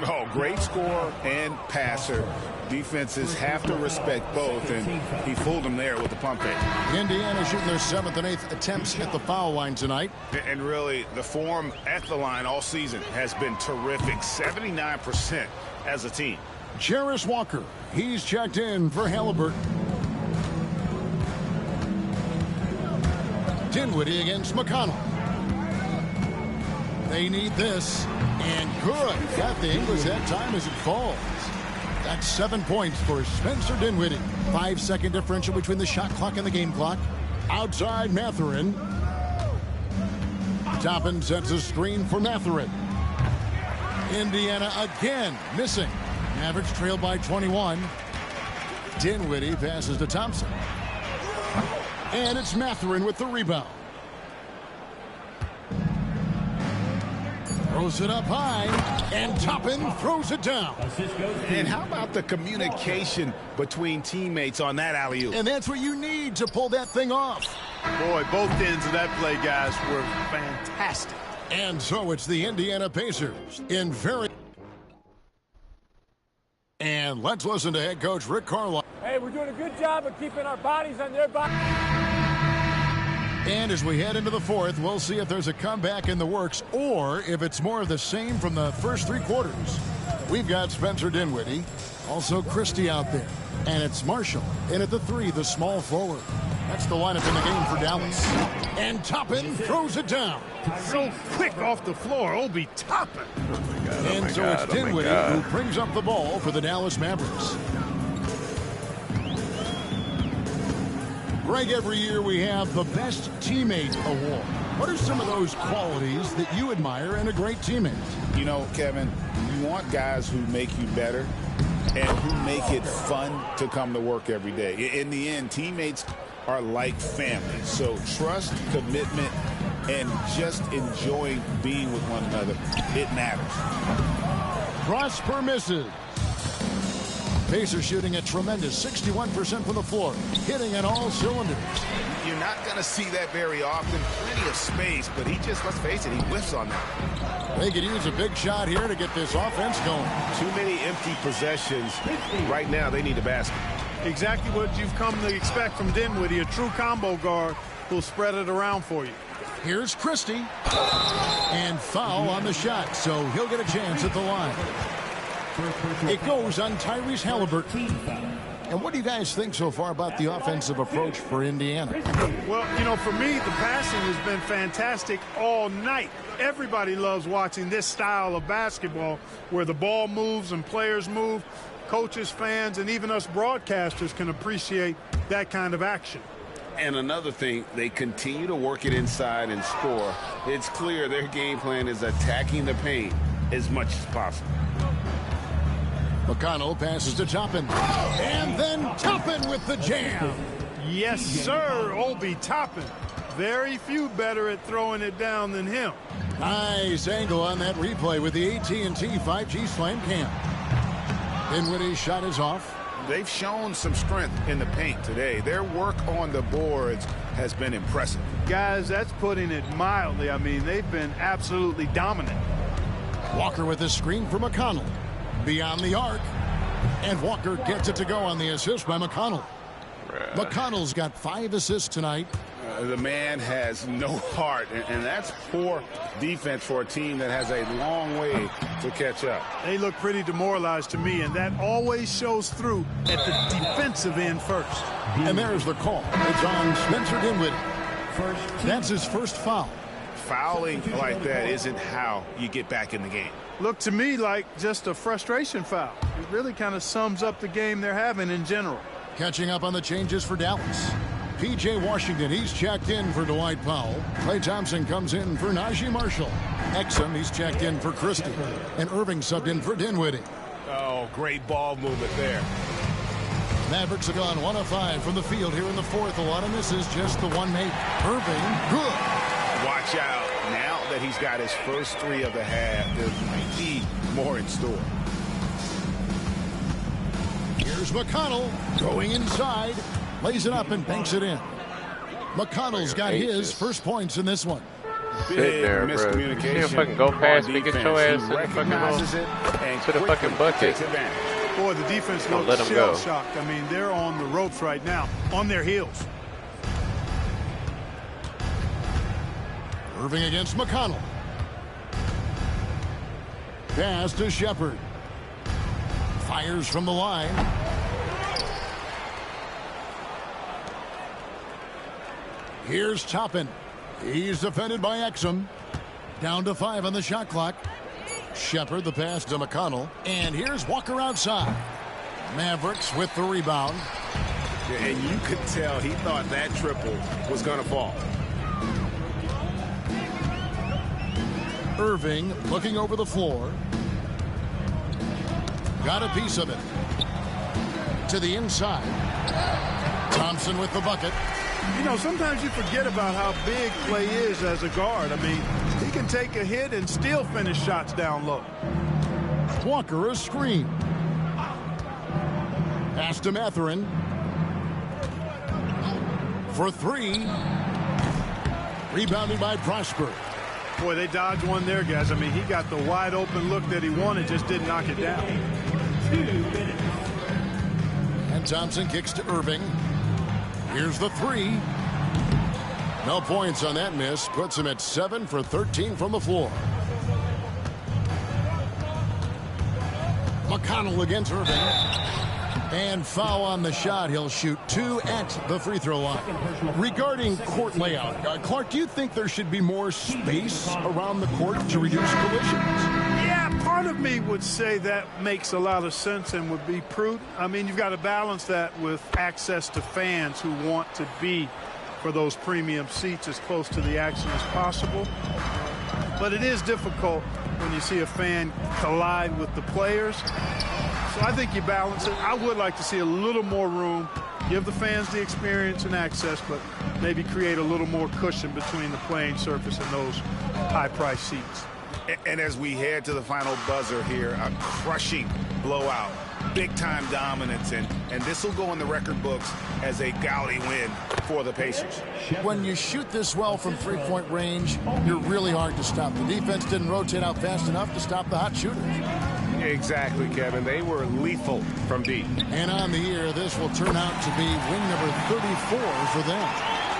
Oh, great scorer and passer. Defenses have to respect both, and he fooled them there with the pump fake. Indiana shooting their 7th and 8th attempts at the foul line tonight. And really, the form at the line all season has been terrific. 79% as a team. Jarris Walker, he's checked in for Halliburton. Dinwiddie against McConnell. They need this, and good. Got the English that time as it falls. That's 7 points for Spencer Dinwiddie. 5-second differential between the shot clock and the game clock. Outside Mathurin. Toppin sets a screen for Mathurin. Indiana again missing. Mavericks trail by 21. Dinwiddie passes to Thompson. And it's Mathurin with the rebound. Throws it up high, and Toppin throws it down. And how about the communication between teammates on that alley-oop? And that's what you need to pull that thing off. Boy, both ends of that play, guys, were fantastic. And so it's the Indiana Pacers in very... And let's listen to head coach Rick Carlisle. Hey, we're doing a good job of keeping our bodies on their bodies. And as we head into the fourth, we'll see if there's a comeback in the works or if it's more of the same from the first 3 quarters. We've got Spencer Dinwiddie, also Christie out there. And it's Marshall in at the 3, the small forward. That's the lineup in the game for Dallas. And Toppin throws it down. So quick off the floor, Obi Toppin. And so it's Dinwiddie who brings up the ball for the Dallas Mavericks. Greg, every year we have the Best Teammate Award. What are some of those qualities that you admire in a great teammate? You know, Kevin, you want guys who make you better and who make it fun to come to work every day. In the end, teammates are like family. So trust, commitment, and just enjoying being with one another, it matters. Prosper misses. Pacers shooting a tremendous 61% from the floor, hitting on all cylinders. You're not going to see that very often. Plenty of space, but he just, let's face it, he whiffs on that. They could use a big shot here to get this offense going. Too many empty possessions. Right now, they need a basket. Exactly what you've come to expect from Dinwiddie, a true combo guard who'll spread it around for you. Here's Christie. And foul on the shot, so he'll get a chance at the line. It goes on Tyrese Halliburton. And what do you guys think so far about the offensive approach for Indiana? Well, you know, for me, the passing has been fantastic all night. Everybody loves watching this style of basketball where the ball moves and players move. Coaches, fans, and even us broadcasters can appreciate that kind of action. And another thing, they continue to work it inside and score. It's clear their game plan is attacking the paint as much as possible. McConnell passes to Toppin. And then Toppin with the jam. Yes, sir, Obi Toppin. Very few better at throwing it down than him. Nice angle on that replay with the AT&T 5G Slam Cam. Dinwiddie's shot is off. They've shown some strength in the paint today. Their work on the boards has been impressive. Guys, that's putting it mildly. I mean, they've been absolutely dominant. Walker with a screen for McConnell. Beyond the arc. And Walker gets it to go on the assist by McConnell. McConnell's got 5 assists tonight. The man has no heart, and that's poor defense for a team that has a long way to catch up. They look pretty demoralized to me, and that always shows through at the defensive end first. And there's the call. It's on Spencer Dinwiddie. That's his first foul. fouling like that isn't how you get back in the game. Looked to me like just a frustration foul. It really kind of sums up the game they're having in general. Catching up on the changes for Dallas. P.J. Washington, he's checked in for Dwight Powell. Klay Thompson comes in for Najee Marshall. Exum, he's checked in for Christie. And Irving subbed in for Dinwiddie. Oh, great ball movement there. Mavericks have gone 1 of 5 from the field here in the fourth. A lot of misses, just the one made. Irving, good. Watch out. Now that he's got his first 3 of the half, there might be more in store. Here's McConnell going inside. Lays it up and banks it in. McConnell's got his first points in this one. Sit there, bro. You see him fucking go past me, get your ass to the fucking hole, to the fucking bucket. Boy, the defense looks shell-shocked. I mean, they're on the ropes right now, on their heels. Irving against McConnell. Pass to Shepard. Fires from the line. Here's Toppin. He's defended by Exum. Down to 5 on the shot clock. Shepard, the pass to McConnell. And here's Walker outside. Mavericks with the rebound. Yeah, and you could tell he thought that triple was going to fall. Irving looking over the floor. Got a piece of it. To the inside. Thompson with the bucket. You know, sometimes you forget about how big Klay is as a guard. I mean, he can take a hit and still finish shots down low. Walker a screen. Pass to Mathurin. For 3. Rebounded by Prosper. Boy, they dodged one there, guys. I mean, he got the wide open look that he wanted, just didn't knock it down. And Thompson kicks to Irving. Here's the 3. No points on that miss. Puts him at 7 for 13 from the floor. McConnell against Irving. And foul on the shot. He'll shoot 2 at the free throw line. Regarding court layout, Clark, do you think there should be more space around the court to reduce collisions? Yeah, part of me would say that makes a lot of sense and would be prudent. I mean, you've got to balance that with access to fans who want to be for those premium seats as close to the action as possible. But it is difficult when you see a fan collide with the players. So I think you balance it. I would like to see a little more room, give the fans the experience and access, but maybe create a little more cushion between the playing surface and those high-priced seats. And as we head to the final buzzer here, a crushing blowout, big-time dominance, and this will go in the record books as a gaudy win for the Pacers. When you shoot this well from three-point range, you're really hard to stop. The defense didn't rotate out fast enough to stop the hot shooters. Exactly, Kevin. They were lethal from deep. And on the year, this will turn out to be win number 34 for them.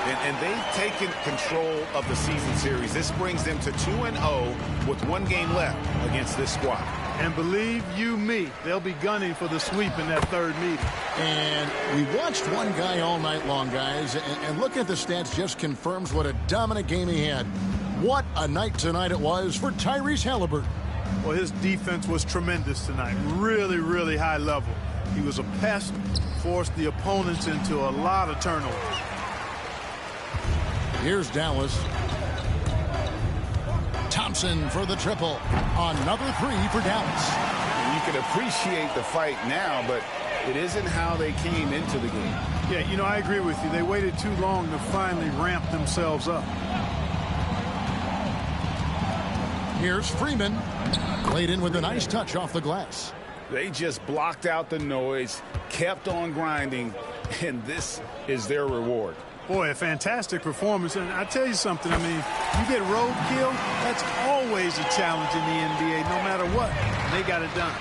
And they've taken control of the season series. This brings them to 2-0 with 1 game left against this squad. And believe you me, they'll be gunning for the sweep in that third meeting. And we watched one guy all night long, guys, and looking at the stats just confirms what a dominant game he had. What a night tonight it was for Tyrese Halliburton. Well, his defense was tremendous tonight. Really, really high level. He was a pest, forced the opponents into a lot of turnovers. Here's Dallas. Thompson for the triple. Another 3 for Dallas. And you can appreciate the fight now, but it isn't how they came into the game. Yeah, you know, I agree with you. They waited too long to finally ramp themselves up. Here's Freeman. Played in with a nice touch off the glass. They just blocked out the noise, kept on grinding, and this is their reward. Boy, a fantastic performance. And I tell you something, I mean, you get roadkill, that's always a challenge in the NBA, no matter what. They got it done.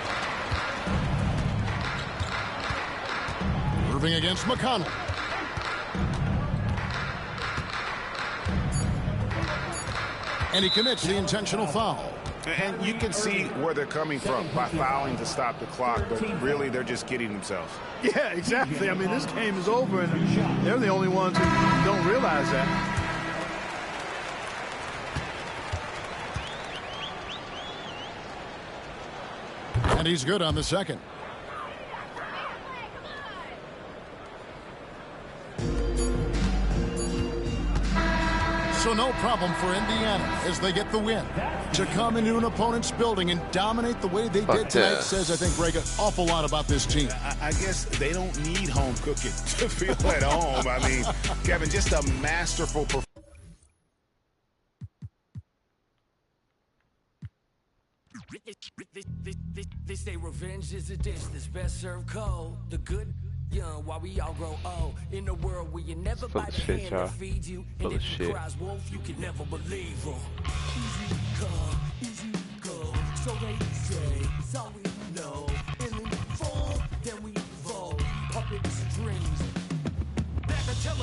Irving against McConnell. And he commits the intentional foul. And you can see where they're coming from by fouling to stop the clock, but really they're just kidding themselves. Yeah, exactly. I mean, this game is over, and they're the only ones who don't realize that. And he's good on the second. So no problem for Indiana as they get the win. To come into an opponent's building and dominate the way they did tonight says, I think, Greg, an awful lot about this team. I guess they don't need home cooking to feel at home. I mean, Kevin, just a masterful performance. They say revenge is a dish that's best served cold. The good young while we all grow old. In a world where you never buy the hand that feeds you. And if you cries wolf, you can never believe them. Easy come, easy go. So they say, so we know.